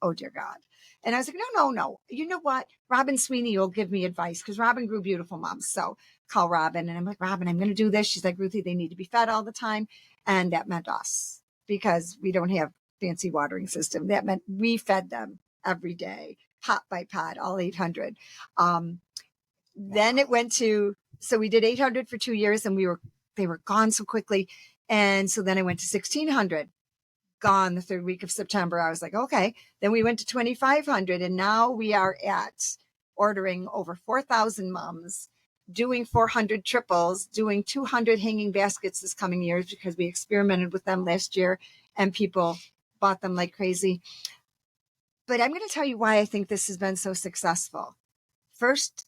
oh, dear God. And I was like, no. You know what? Robin Sweeney will give me advice because Robin grew beautiful mums. So call Robin. And I'm like, Robin, I'm going to do this. She's like, Ruthie, they need to be fed all the time. And that meant us because we don't have fancy watering system. That meant we fed them every day, pot by pot, all 800. Then it went to, so we did 800 for 2 years and they were gone so quickly. And so then I went to 1600. Gone the third week of September. I was like, okay. Then we went to 2,500 and now we are at ordering over 4,000 mums, doing 400 triples, doing 200 hanging baskets this coming year because we experimented with them last year and people bought them like crazy. But I'm going to tell you why I think this has been so successful. First,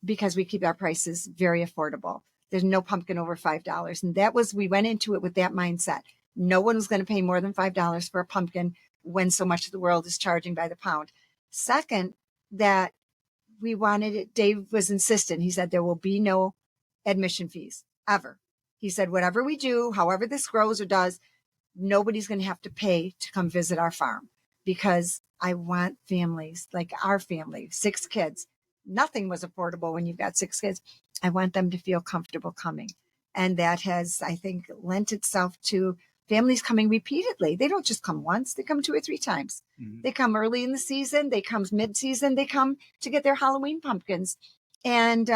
because we keep our prices very affordable. There's no pumpkin over $5. And we went into it with that mindset. No one was going to pay more than $5 for a pumpkin when so much of the world is charging by the pound. Second, that we wanted it. Dave was insistent. He said there will be no admission fees ever. He said, whatever we do, however this grows or does, nobody's going to have to pay to come visit our farm because I want families like our family, 6 kids, nothing was affordable when you've got 6 kids. I want them to feel comfortable coming. And that has, I think, lent itself to families coming repeatedly. They don't just come once, they come 2 or 3 times. They come early in the season, they come mid-season, they come to get their Halloween pumpkins. And,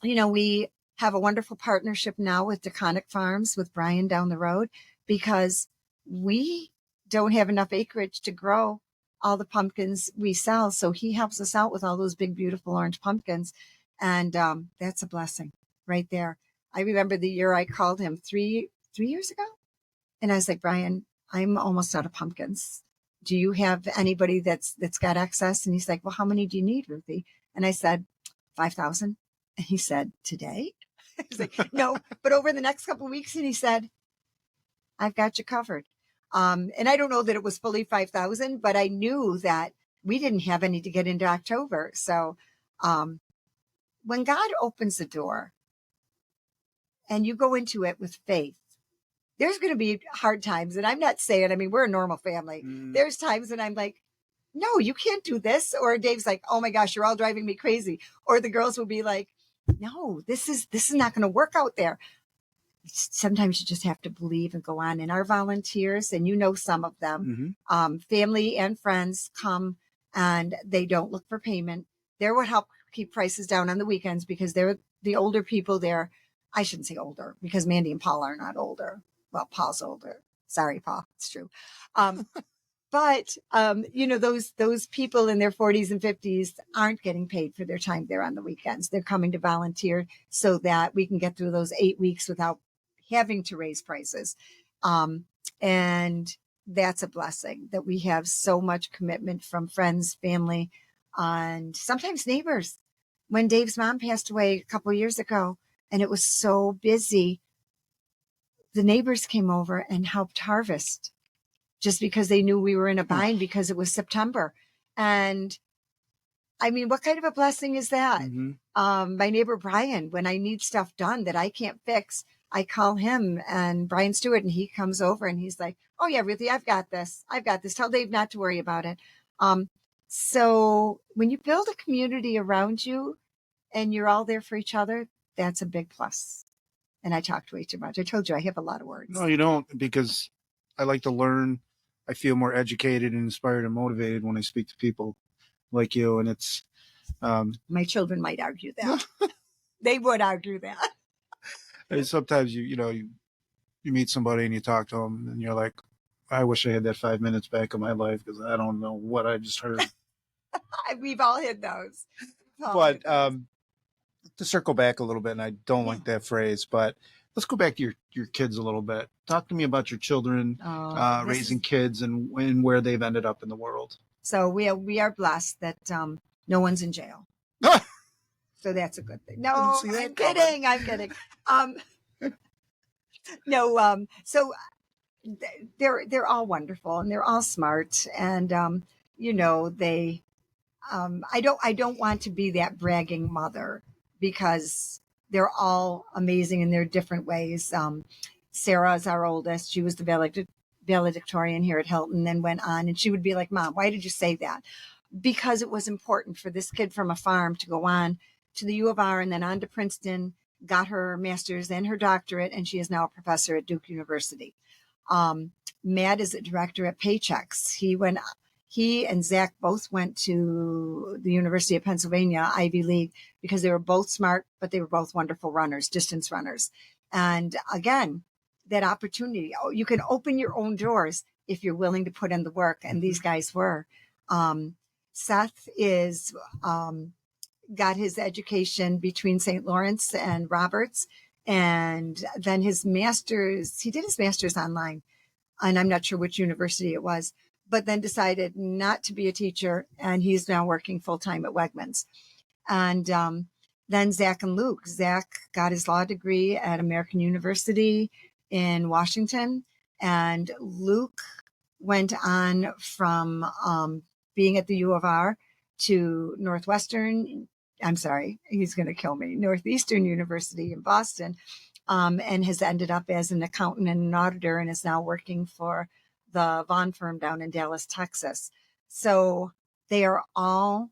we have a wonderful partnership now with Deconic Farms with Brian down the road, because we don't have enough acreage to grow all the pumpkins we sell. So he helps us out with all those big, beautiful orange pumpkins. And that's a blessing right there. I remember the year I called him 3 years ago. And I was like, Brian, I'm almost out of pumpkins. Do you have anybody that's got excess? And he's like, well, how many do you need, Ruthie? And I said, 5,000. And he said, today? I was like, no, but over the next couple of weeks. And he said, I've got you covered. And I don't know that it was fully 5,000, but I knew that we didn't have any to get into October. So when God opens the door and you go into it with faith, there's going to be hard times. And I'm not saying, we're a normal family. There's times when I'm like, no, you can't do this. Or Dave's like, oh my gosh, you're all driving me crazy. Or the girls will be like, no, this is not going to work out there. Sometimes you just have to believe and go on. And our volunteers, and some of them, family and friends come and they don't look for payment. They're what help keep prices down on the weekends, because they're the older people there. I shouldn't say older, because Mandy and Paul are not older. Well, Paul's older. Sorry, Paul. It's true. But, those people in their 40s and 50s aren't getting paid for their time there on the weekends. They're coming to volunteer so that we can get through those 8 weeks without having to raise prices. And that's a blessing that we have so much commitment from friends, family, and sometimes neighbors. When Dave's mom passed away a couple of years ago and it was so busy, the neighbors came over and helped harvest, just because they knew we were in a bind because it was September. And what kind of a blessing is that? My neighbor, Brian, when I need stuff done that I can't fix, I call him and Brian Stewart, and he comes over and he's like, oh yeah, Ruthie, I've got this. Tell Dave not to worry about it. So when you build a community around you and you're all there for each other, that's a big plus. And I talked way too much. I told you I have a lot of words. No, you don't, because I like to learn. I feel more educated and inspired and motivated when I speak to people like you. And it's, my children might argue that. They would argue that. Sometimes you meet somebody and you talk to them and you're like, I wish I had that 5 minutes back in my life, because I don't know what I just heard. We've all hit those. But to circle back a little bit, and I don't like that phrase, but let's go back to your kids a little bit. Talk to me about your children, raising kids, and where they've ended up in the world. So we are blessed that no one's in jail. So that's a good thing. No, I'm kidding. No, so they're all wonderful and they're all smart, and they I don't want to be that bragging mother, because they're all amazing in their different ways. Sarah is our oldest. She was the valedictorian here at Hilton, then went on, and she would be like, Mom, why did you say that? Because it was important for this kid from a farm to go on to the U of R and then on to Princeton, got her master's and her doctorate, and she is now a professor at Duke University. Matt is a director at Paychex. He and Zach both went to the University of Pennsylvania, Ivy League, because they were both smart, but they were both wonderful runners, distance runners. And again, that opportunity, you can open your own doors if you're willing to put in the work. And these guys were. Seth is got his education between St. Lawrence and Roberts, and then he did his master's online, and I'm not sure which university it was, but then decided not to be a teacher, and he's now working full-time at Wegmans. And then Zach and Luke. Zach got his law degree at American University in Washington, and Luke went on from being at the U of R to he's going to kill me, Northeastern University in Boston, and has ended up as an accountant and an auditor, and is now working for the Vaughn firm down in Dallas, Texas. So they are all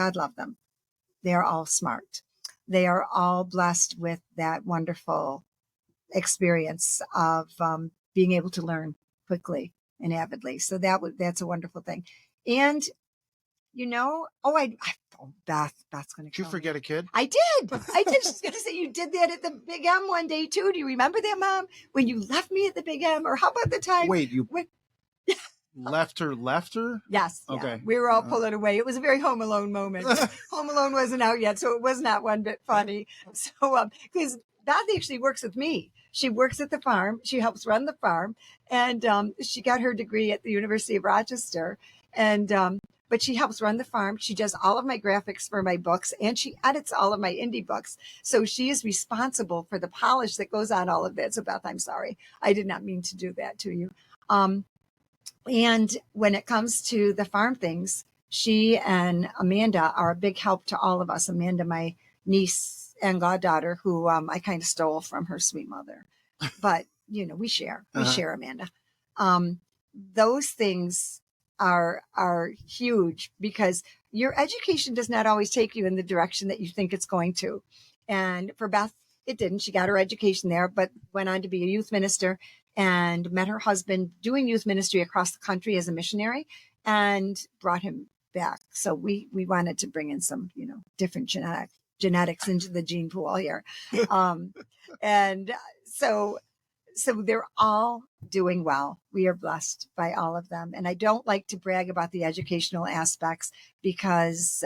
God love them. They are all smart. They are all blessed with that wonderful experience of being able to learn quickly and avidly. So that's a wonderful thing. And Beth's going to Did you forget a kid? I did. She's going to say, you did that at the Big M one day too. Do you remember that, Mom? When you left me at the Big M? Or how about the time? Wait, you left her? Yes. Okay. Yeah. We were all pulling away. It was a very Home Alone moment. Home Alone wasn't out yet, so it was not one bit funny. So, because Beth actually works with me. She works at the farm. She helps run the farm. And she got her degree at the University of Rochester. And but she helps run the farm. She does all of my graphics for my books, and she edits all of my indie books. So she is responsible for the polish that goes on all of that. So Beth, I'm sorry. I did not mean to do that to you. And when it comes to the farm things, she and Amanda are a big help to all of us. Amanda, my niece and goddaughter, who I kind of stole from her sweet mother. But, we share. We share, Amanda. Those things are huge because your education does not always take you in the direction that you think it's going to. And for Beth, it didn't. She got her education there, but went on to be a youth minister and met her husband doing youth ministry across the country as a missionary and brought him back. So we wanted to bring in some, different genetics into the gene pool here. And so they're all doing well. We are blessed by all of them. And I don't like to brag about the educational aspects because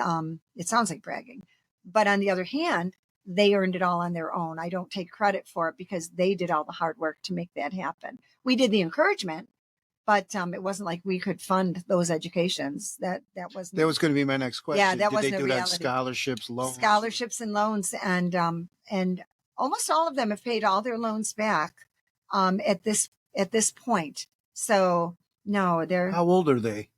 it sounds like bragging. But on the other hand, they earned it all on their own. I don't take credit for it because they did all the hard work to make that happen. We did the encouragement, but it wasn't like we could fund those educations. That was going to be my next question. Yeah, that did wasn't they a do reality. That scholarships, loans? Scholarships and loans, and almost all of them have paid all their loans back at this point. So no, they're. How old are they?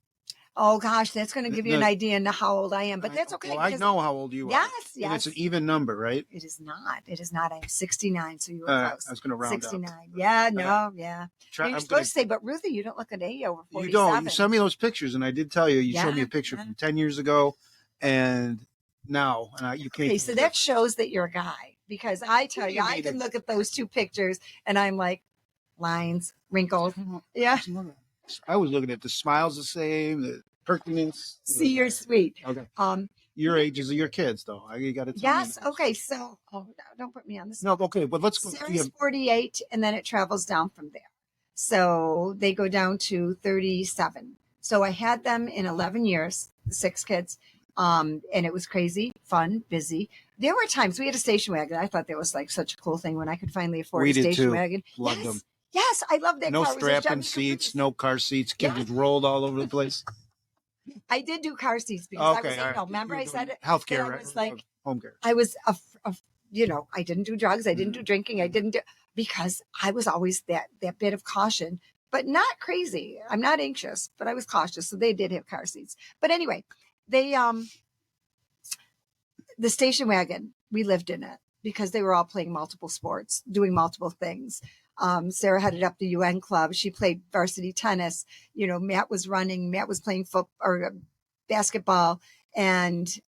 Oh gosh, that's going to give you an idea into how old I am, but that's okay. Well, I know how old you are. Yes. And it's an even number, right? It is not. I'm 69, so you were close. I was going to round 69. up. Yeah, no, yeah. You're supposed to say, but Ruthie, you don't look a day over 47. You don't. You sent me those pictures, and I did tell you. You showed me a picture from 10 years ago, and now, you can't. Okay, so that shows that you're a guy, because I tell you, I can look at those two pictures, and I'm like, lines, wrinkles. Yeah. I was looking at the smiles the same, the perkiness. See, you're sweet. Okay. Your ages of your kids, though. You got to tell Yes. me. Okay. So, don't put me on this. No. Okay. But let's go. Sarah's 48, and then it travels down from there. So they go down to 37. So I had them in 11 years, 6 kids. And it was crazy, fun, busy. There were times we had a station wagon. I thought that was like such a cool thing when I could finally afford a station wagon. Loved them. Yes, I love that. No car. strapping seats, no car seats. Kids just rolled all over the place. I did do car seats because I was, right. remember I said it? Healthcare, I was like, home care. I was, I didn't do drugs. I didn't do drinking. Because I was always that bit of caution, but not crazy. I'm not anxious, but I was cautious. So they did have car seats. But anyway, they, the station wagon, we lived in it because they were all playing multiple sports, doing multiple things. Sarah headed up the UN club. She played varsity tennis. Matt was running. Matt was playing football or basketball and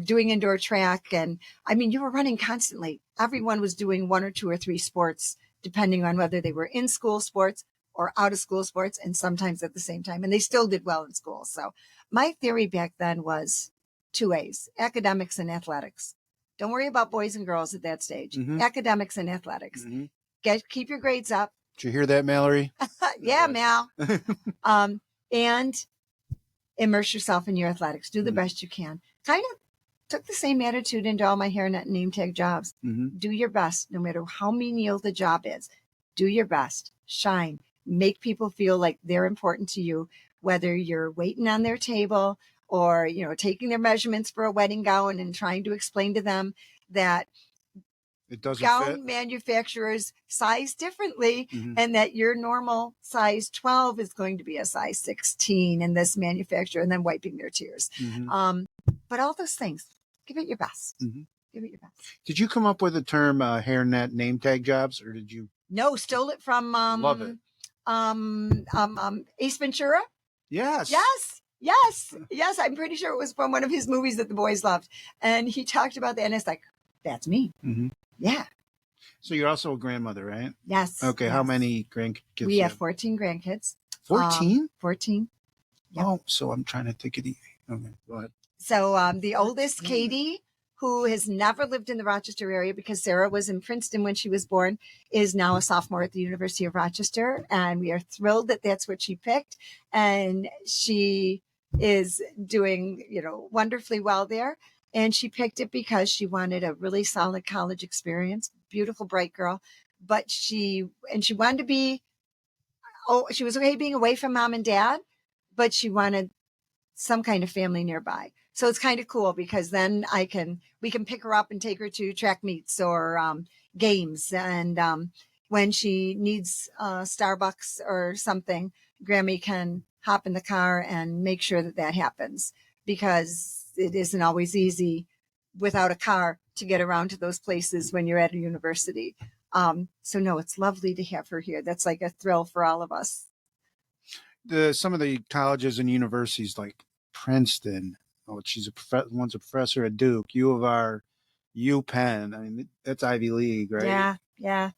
doing indoor track. And I mean, you were running constantly. Everyone was doing 1 or 2 or 3 sports, depending on whether they were in school sports or out of school sports, and sometimes at the same time. And they still did well in school. So my theory back then was 2 A's, academics and athletics. Don't worry about boys and girls at that stage. Academics and athletics. Keep your grades up. Did you hear that, Mallory? Yeah, Mal. And immerse yourself in your athletics. Do the best you can. Kind of took the same attitude into all my hairnet and name tag jobs. Do your best, no matter how menial the job is. Do your best. Shine. Make people feel like they're important to you, whether you're waiting on their table or, taking their measurements for a wedding gown and trying to explain to them that it doesn't gown fit. Manufacturers size differently, and that your normal size 12 is going to be a size 16 in this manufacturer, and then wiping their tears. But all those things, give it your best. Give it your best. Did you come up with the term hairnet name tag jobs, or did you? No, stole it from Love it. Ace Ventura. Yes. Yes. Yes, yes, I'm pretty sure it was from one of his movies that the boys loved. And he talked about that, and it's like, that's me. Mm-hmm. Yeah. So you're also a grandmother, right? Yes. Okay. Yes. How many grandkids? We have 14 grandkids. 14? 14. Yep. Oh, so I'm trying to think of the. Okay, go ahead. So the oldest, Katie, who has never lived in the Rochester area because Sarah was in Princeton when she was born, is now a sophomore at the University of Rochester. And we are thrilled that that's what she picked. And she is doing, wonderfully well there. And she picked it because she wanted a really solid college experience. Beautiful, bright girl. But she wanted to be, she was okay being away from mom and dad, but she wanted some kind of family nearby. So it's kind of cool because then we can pick her up and take her to track meets or games. And when she needs Starbucks or something, Grammy can hop in the car and make sure that happens, because it isn't always easy without a car to get around to those places when you're at a university. So no, it's lovely to have her here. That's like a thrill for all of us. Some of the colleges and universities like Princeton. Oh, one's a professor at Duke, U of R, UPenn. I mean, that's Ivy League, right? Yeah, yeah.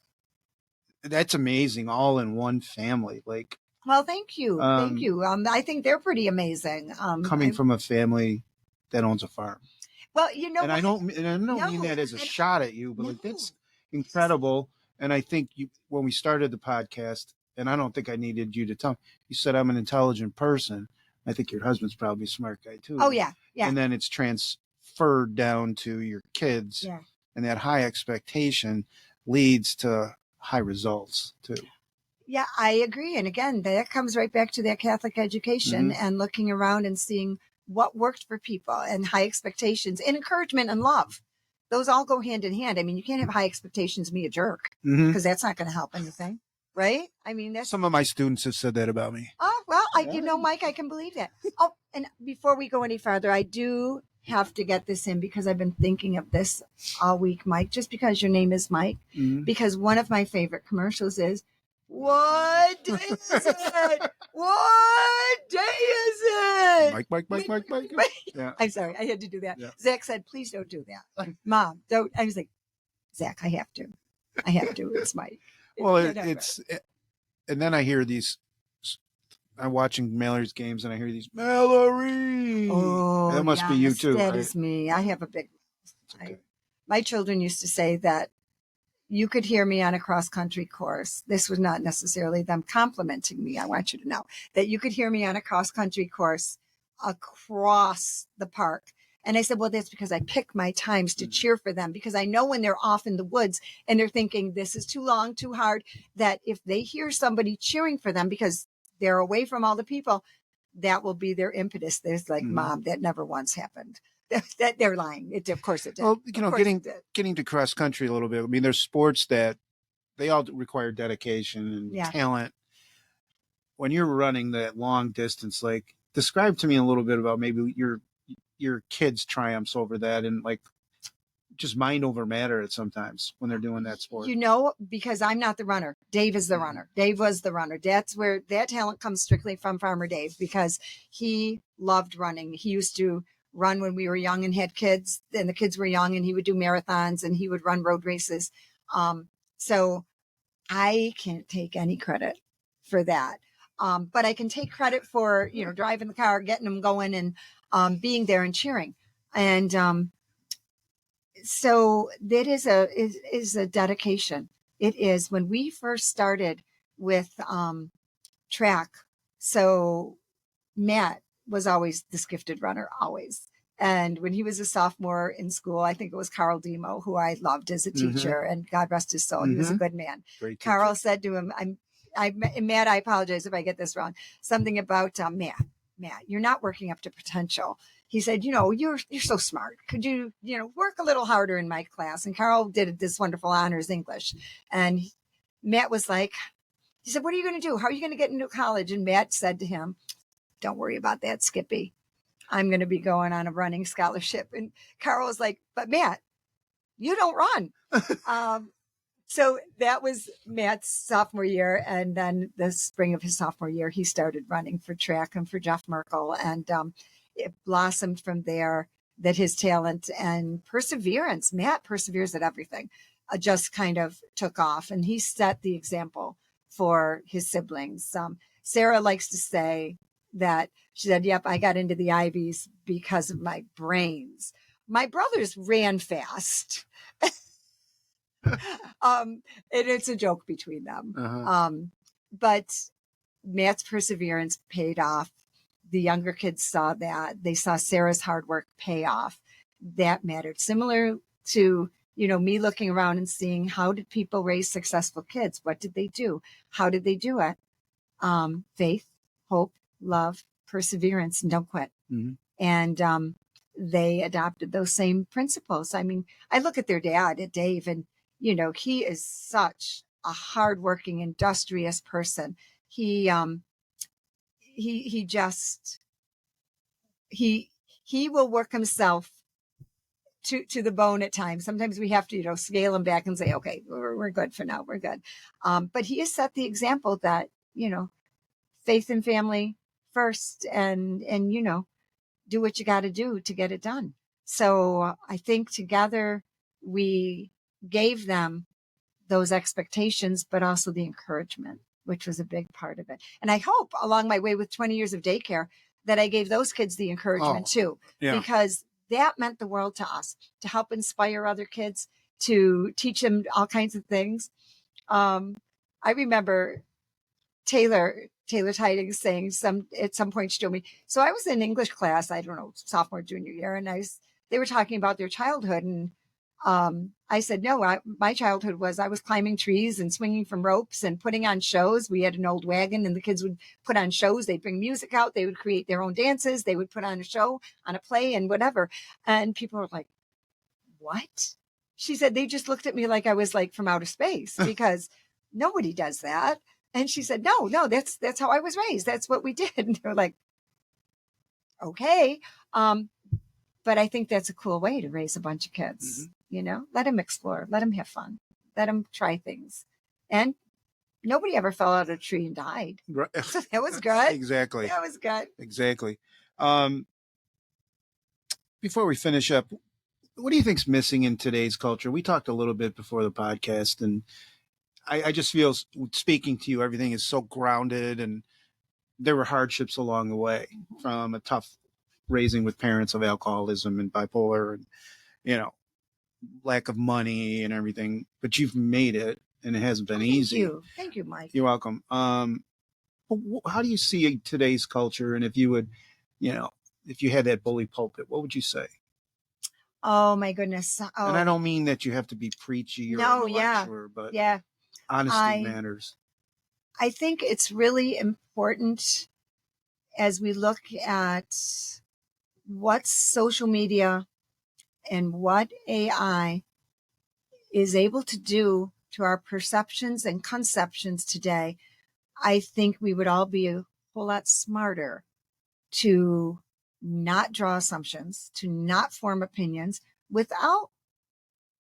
That's amazing, all in one family. Like, well, thank you, thank you. I think they're pretty amazing. Coming from a family that owns a farm. Well, and I don't mean that as a shot at you, but like, that's incredible. And I think when we started the podcast, and I don't think I needed you to tell me, you said I'm an intelligent person. I think your husband's probably a smart guy too. Oh yeah, yeah. And then it's transferred down to your kids, yeah. And that high expectation leads to high results too. Yeah, I agree. And again, that comes right back to that Catholic education and looking around and seeing what worked for people, and high expectations and encouragement and love. Those all go hand in hand. I mean, you can't have high expectations and be a jerk, because that's not going to help anything. Right? I mean, some of my students have said that about me. Oh, well, Mike, I can believe that. Oh, and before we go any farther, I do have to get this in because I've been thinking of this all week, Mike, just because your name is Mike, because one of my favorite commercials is, what day is it? What day is it? Mike. Yeah. I'm sorry. I had to do that. Yeah. Zach said, please don't do that. Mom, don't. I was like, Zach, I have to. It's Mike. Well, and then I hear these, I'm watching Mallory's games and I hear these, Mallory. Oh, that must be you too. That is me. I have a big, okay. My children used to say that you could hear me on a cross country course. This was not necessarily them complimenting me. I want you to know that you could hear me on a cross country course across the park. And I said, well, that's because I pick my times to cheer for them, because I know when they're off in the woods and they're thinking this is too long, too hard, that if they hear somebody cheering for them because they're away from all the people, that will be their impetus. There's like, Mom, that never once happened. That they're lying. Of course it did. Well, getting to cross country a little bit. I mean, there's sports that they all require dedication and talent. When you're running that long distance, like, describe to me a little bit about maybe your kids' triumphs over that, and like just mind over matter at sometimes when they're doing that sport. Because I'm not the runner. Dave is the runner. Dave was the runner. That's where that talent comes strictly from Farmer Dave, because he loved running. He used to run when we were young and had kids, and the kids were young, and he would do marathons and he would run road races. So I can't take any credit for that. But I can take credit for, driving the car, getting them going, and being there and cheering. And so that is a dedication. It is. When we first started with track, so Matt was always this gifted runner, always. And when he was a sophomore in school, I think it was Carl Demo, who I loved as a teacher, and God rest his soul. He was a good man. Carl said to him, Matt, I apologize if I get this wrong, something about Matt, you're not working up to potential. He said, you're so smart. Could you, work a little harder in my class? And Carl did this wonderful honors English. And Matt was like, he said, what are you going to do? How are you going to get into college? And Matt said to him, don't worry about that, Skippy. I'm going to be going on a running scholarship. And Carl was like, but Matt, you don't run. So that was Matt's sophomore year. And then the spring of his sophomore year, he started running for track and for Jeff Merkel. And it blossomed from there that his talent and perseverance, Matt perseveres at everything, just kind of took off. And he set the example for his siblings. Sarah likes to say that she said, yep, I got into the Ivies because of my brains. My brothers ran fast. And it's a joke between them. But Matt's perseverance paid off. The younger kids saw that. They saw Sarah's hard work pay off. That mattered. Similar to, me looking around and seeing, how did people raise successful kids? What did they do? How did they do it? Faith, hope, love, perseverance, and don't quit. Mm-hmm. And they adopted those same principles. I mean, I look at their dad, at Dave, and he is such a hardworking, industrious person. He will work himself to the bone at times. Sometimes we have to, scale him back and say, okay, we're good for now. We're good. But he has set the example that, faith and family first, and do what you got to do to get it done. So I think together we gave them those expectations, but also the encouragement, which was a big part of it. And I hope along my way with 20 years of daycare that I gave those kids the encouragement too, because that meant the world to us, to help inspire other kids, to teach them all kinds of things. I remember Taylor Tidings saying at some point, she told me, so I was in English class, I don't know, sophomore, junior year, and they were talking about their childhood. And I said, no, my childhood was, I was climbing trees and swinging from ropes and putting on shows. We had an old wagon and the kids would put on shows. They'd bring music out. They would create their own dances. They would put on a show, on a play and whatever. And people were like, what? She said, they just looked at me like I was like from outer space because nobody does that. And she said, no, that's how I was raised. That's what we did. And they were like, okay. But I think that's a cool way to raise a bunch of kids. Mm-hmm. Let them explore, let them have fun, let them try things. And nobody ever fell out of a tree and died. Right. So that was good. Exactly. That was good. Exactly. Before we finish up, what do you think's missing in today's culture? We talked a little bit before the podcast, and I just feel, speaking to you, everything is so grounded, and there were hardships along the way, from a tough raising with parents of alcoholism and bipolar and, lack of money and everything, but you've made it, and it hasn't been easy. Thank you, Mike. You're welcome. How do you see today's culture? And if you would, if you had that bully pulpit, what would you say? Oh my goodness. Oh. And I don't mean that you have to be preachy or lecturer, but honesty matters. I think it's really important as we look at what social media and what AI is able to do to our perceptions and conceptions today. I think we would all be a whole lot smarter to not draw assumptions, to not form opinions without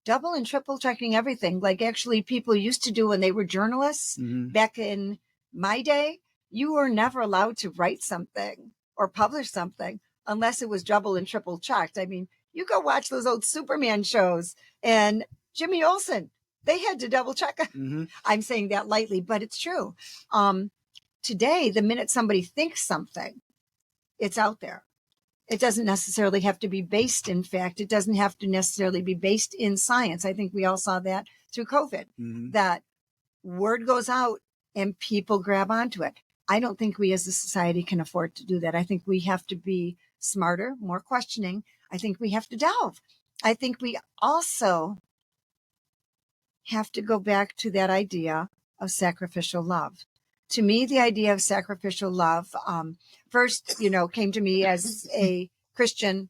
double and triple checking everything, like actually people used to do when they were journalists. Mm-hmm. Back in my day. You were never allowed to write something or publish something unless it was double and triple checked. I mean, you go watch those old Superman shows and Jimmy Olsen, they had to double check. Mm-hmm. I'm saying that lightly, but it's true. Today, the minute somebody thinks something, it's out there. It doesn't necessarily have to be based in fact. It doesn't have to necessarily be based in science. I think we all saw that through COVID, that word goes out and people grab onto it. I don't think we as a society can afford to do that. I think we have to be smarter, more questioning. I think we have to delve. I think we also have to go back to that idea of sacrificial love. To me, the idea of sacrificial love, first, came to me as a Christian,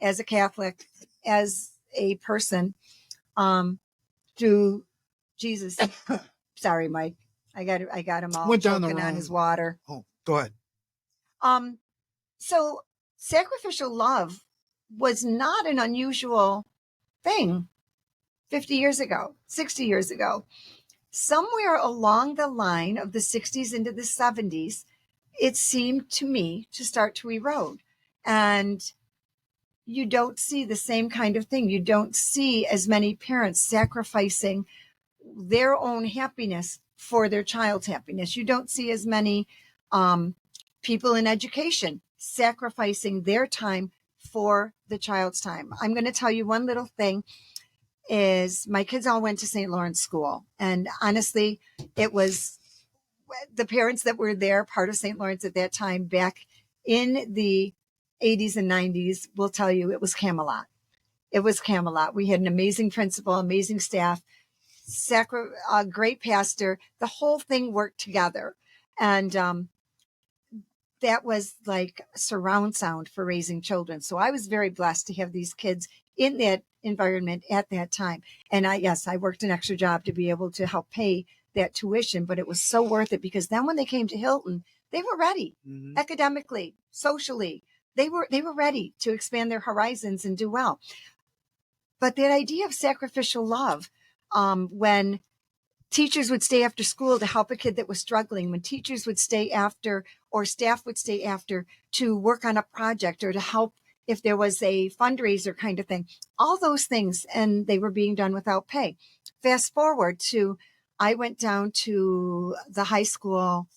as a Catholic, as a person, through Jesus. Sorry, Mike. I got him all choking on his water. Oh, go ahead. So sacrificial love was not an unusual thing 50 years ago, 60 years ago. Somewhere along the line of the 60s into the 70s, it seemed to me to start to erode. And you don't see the same kind of thing. You don't see as many parents sacrificing their own happiness for their child's happiness. You don't see as many people in education sacrificing their time for the child's time. I'm going to tell you one little thing is my kids all went to St. Lawrence School. And honestly, it was the parents that were there, part of St. Lawrence at that time, back in the 80s and 90s, will tell you it was Camelot. It was Camelot. We had an amazing principal, amazing staff, great pastor. The whole thing worked together. And that was like surround sound for raising children. So I was very blessed to have these kids in that environment at that time. And I worked an extra job to be able to help pay that tuition, but it was so worth it because then when they came to Hilton, they were ready academically, socially. They were ready to expand their horizons and do well. But that idea of sacrificial love, when teachers would stay after school to help a kid that was struggling, when teachers would stay after or staff would stay after to work on a project or to help if there was a fundraiser kind of thing, all those things, and they were being done without pay. Fast forward to, I went down to the high school,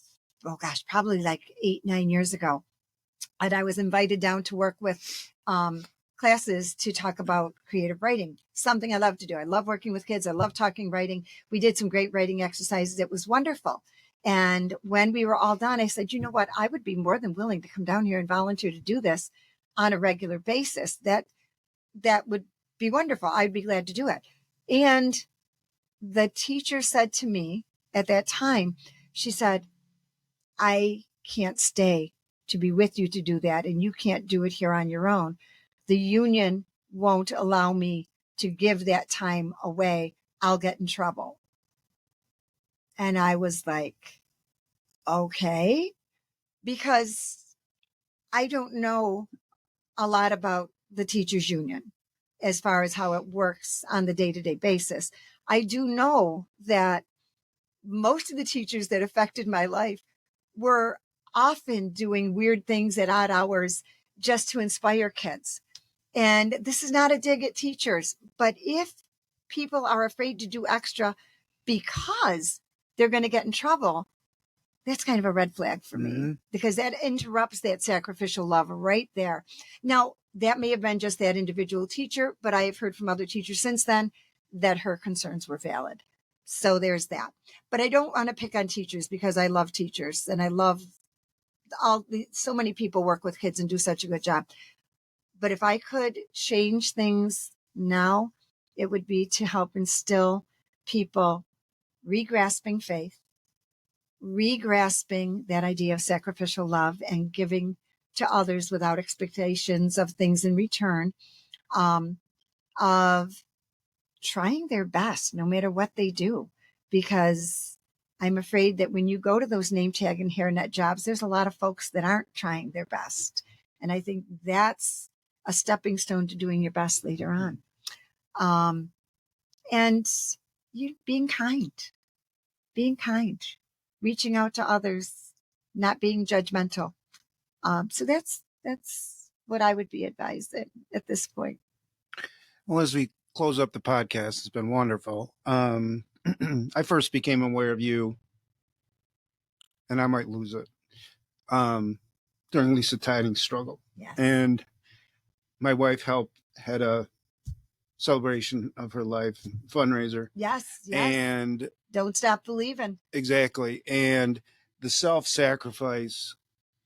probably like 8-9 years ago. And I was invited down to work with classes to talk about creative writing, something I love to do. I love working with kids. I love talking writing. We did some great writing exercises. It was wonderful. And when we were all done, I said, you know what? I would be more than willing to come down here and volunteer to do this on a regular basis. That would be wonderful. I'd be glad to do it. And the teacher said to me at that time, she said, I can't stay to be with you to do that. And you can't do it here on your own. The union won't allow me to give that time away. I'll get in trouble. And I was like, okay, because I don't know a lot about the teachers union as far as how it works on the day-to-day basis. I do know that most of the teachers that affected my life were often doing weird things at odd hours just to inspire kids. And this is not a dig at teachers, but if people are afraid to do extra because they're going to get in trouble, that's kind of a red flag for me because that interrupts that sacrificial love right there. Now, that may have been just that individual teacher, but I have heard from other teachers since then that her concerns were valid. So there's that. But I don't want to pick on teachers because I love teachers and I love so many people work with kids and do such a good job. But if I could change things now, it would be to help instill people re-grasping faith, re-grasping that idea of sacrificial love and giving to others without expectations of things in return, of trying their best no matter what they do. Because I'm afraid that when you go to those name tag and hairnet jobs, there's a lot of folks that aren't trying their best. And I think that's a stepping stone to doing your best later on. And you being kind, reaching out to others, not being judgmental. So that's what I would be advised at this point. Well, as we close up the podcast, it's been wonderful. I first became aware of you, and I might lose it, during Lisa Tiding's struggle. Yes. And my wife had a celebration of her life fundraiser. Yes. And don't stop believing. Exactly. And the self-sacrifice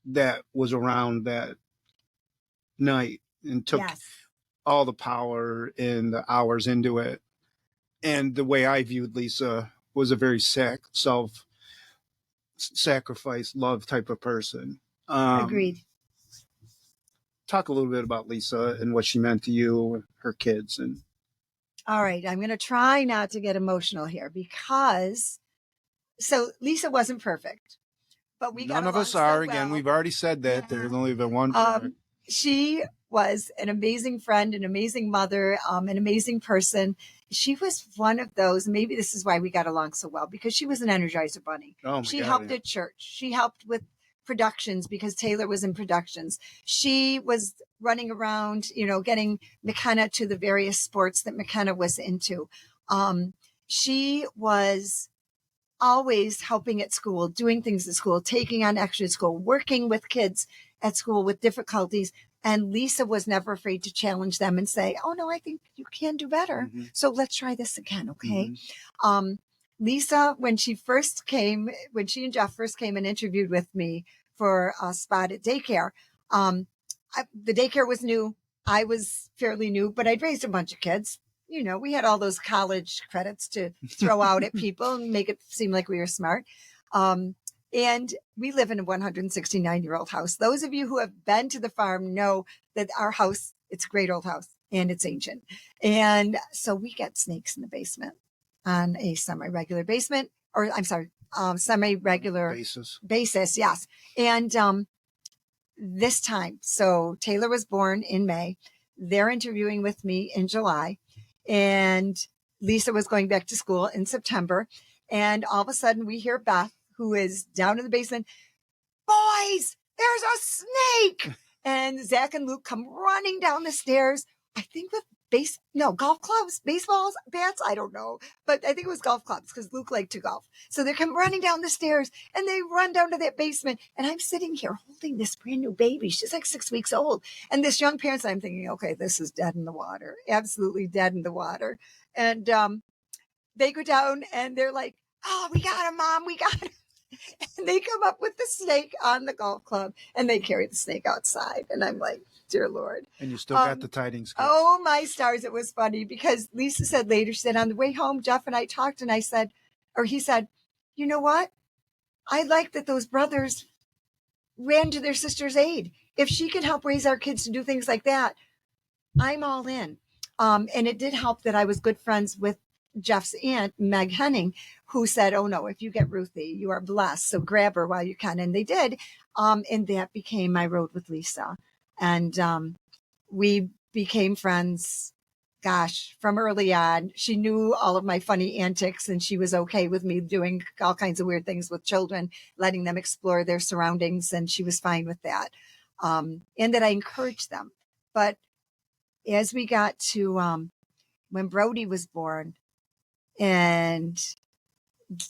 that was around that night and took all the power and the hours into it. And the way I viewed Lisa was a very self-sacrifice, love type of person. Agreed. Talk a little bit about Lisa and what she meant to you and her kids. And all right, I'm going to try not to get emotional here because Lisa wasn't perfect, but we none of us are. Again, we've already said that. There's only been one. She was an amazing friend, an amazing mother, an amazing person. She was one of those, maybe this is why we got along so well, because she was an Energizer Bunny. Oh my She God, helped yeah. at church. She helped with productions because Taylor was in productions. She was running around, getting McKenna to the various sports that McKenna was into. She was always helping at school, doing things at school, taking on extra at school, working with kids at school with difficulties. And Lisa was never afraid to challenge them and say, oh, no, I think you can do better. Mm-hmm. So let's try this again. Okay. Mm-hmm. Lisa, when she and Jeff first came and interviewed with me for a spot at daycare, the daycare was new. I was fairly new, but I'd raised a bunch of kids. We had all those college credits to throw out at people and make it seem like we were smart. And we live in a 169-year-old house. Those of you who have been to the farm know that our house, it's a great old house and it's ancient. And so we get snakes in the basement on a semi-regular semi-regular basis. Yes. And this time, so Taylor was born in May. They're interviewing with me in July. And Lisa was going back to school in September. And all of a sudden we hear Beth, who is down in the basement, boys, there's a snake. And Zach and Luke come running down the stairs, I think with golf clubs, baseballs, bats, I don't know. But I think it was golf clubs because Luke liked to golf. So they come running down the stairs and they run down to that basement. And I'm sitting here holding this brand new baby. She's like 6 weeks old. And this young parent, I'm thinking, okay, this is dead in the water, absolutely dead in the water. And they go down and they're like, oh, we got him, Mom, we got him. And they come up with the snake on the golf club and they carry the snake outside. And I'm like, dear Lord. And you still got the tidings, kids. Oh, my stars. It was funny because Lisa said later, she said, on the way home, Jeff and I talked and he said, you know what? I like that those brothers ran to their sister's aid. If she can help raise our kids to do things like that, I'm all in. And it did help that I was good friends with Jeff's aunt, Meg Henning, who said, oh no, if you get Ruthie, you are blessed. So grab her while you can. And they did. And that became my road with Lisa. And we became friends, gosh, from early on. She knew all of my funny antics and she was okay with me doing all kinds of weird things with children, letting them explore their surroundings. And she was fine with that. And that I encouraged them. But as we got to when Brody was born and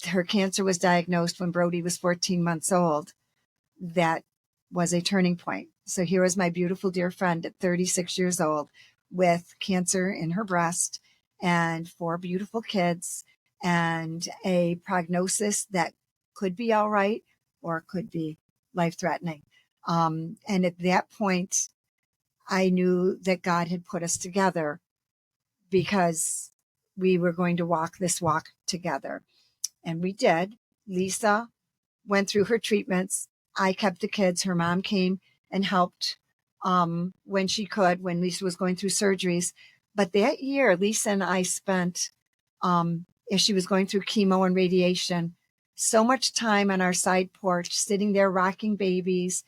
her cancer was diagnosed when Brody was 14 months old, that was a turning point. So here was my beautiful dear friend at 36 years old with cancer in her breast and 4 beautiful kids and a prognosis that could be all right or could be life-threatening. And at that point, I knew that God had put us together because we were going to walk this walk together. And we did. Lisa went through her treatments. I kept the kids. Her mom came and helped when she could, when Lisa was going through surgeries. But that year, Lisa and I spent, as she was going through chemo and radiation, so much time on our side porch, sitting there rocking babies.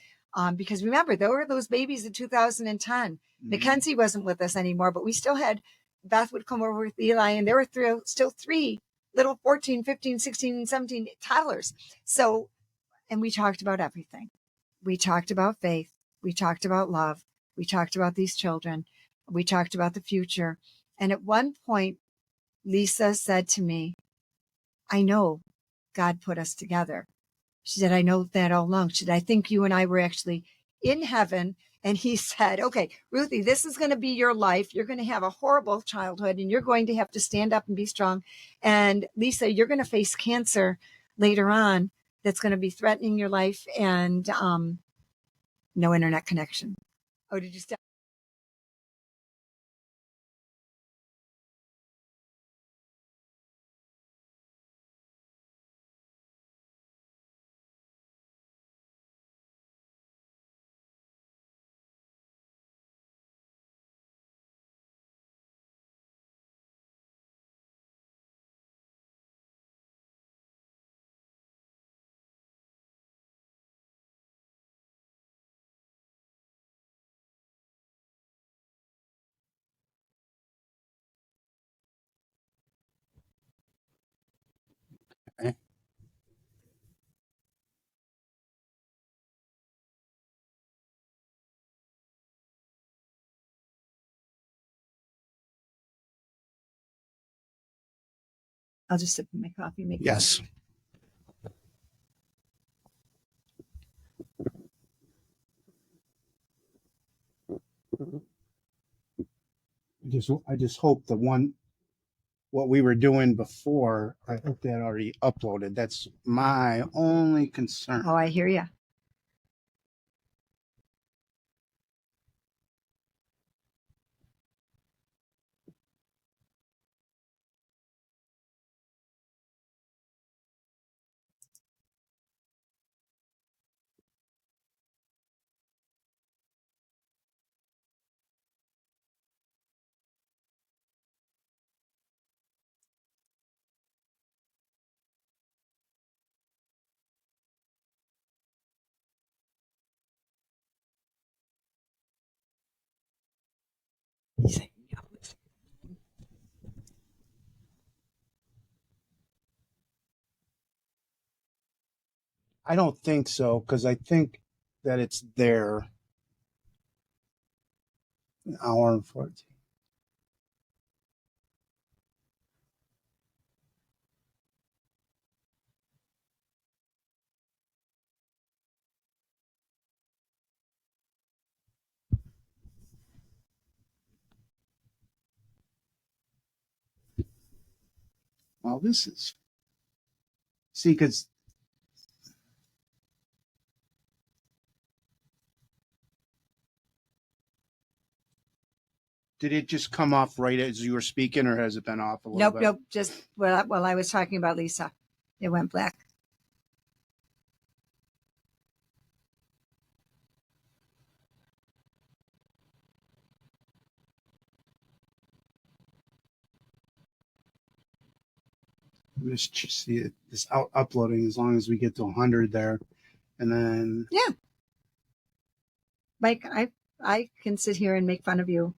Because remember, there were those babies in 2010. Mm-hmm. Mackenzie wasn't with us anymore, but we still had, Beth would come over with Eli, and there were still 3 little 14, 15, 16, 17 toddlers. So, and we talked about everything. We talked about faith. We talked about love. We talked about these children. We talked about the future. And at one point, Lisa said to me, I know God put us together. She said, I know that all along. She said, I think you and I were actually in heaven. And he said, okay, Ruthie, this is going to be your life. You're going to have a horrible childhood and you're going to have to stand up and be strong. And Lisa, you're going to face cancer later on that's going to be threatening your life and no internet connection. Oh, did you stop? I'll just sip my coffee. Make Yes. I just hope what we were doing before, I hope that already uploaded. That's my only concern. Oh, I hear you. I don't think so, because I think that it's there. An hour and 14. Well, this is, see, because did it just come off right as you were speaking, or has it been off a little bit? Nope. Just while I was talking about Lisa, it went black. Just see it, this uploading as long as we get to 100 there, and then Yeah. Mike, I can sit here and make fun of you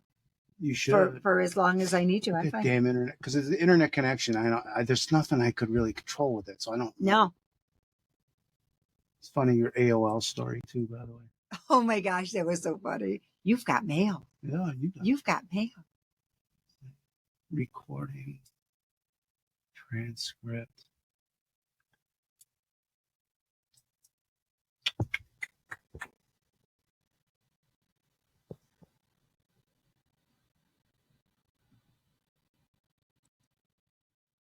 you should for as long as I need to. I'm that fine. damn internet, because it's the internet connection. There's nothing I could really control with it, so I don't. No. It's funny your AOL story too, by the way. Oh my gosh, that was so funny. You've got mail. Yeah, You've got mail. recording transcript.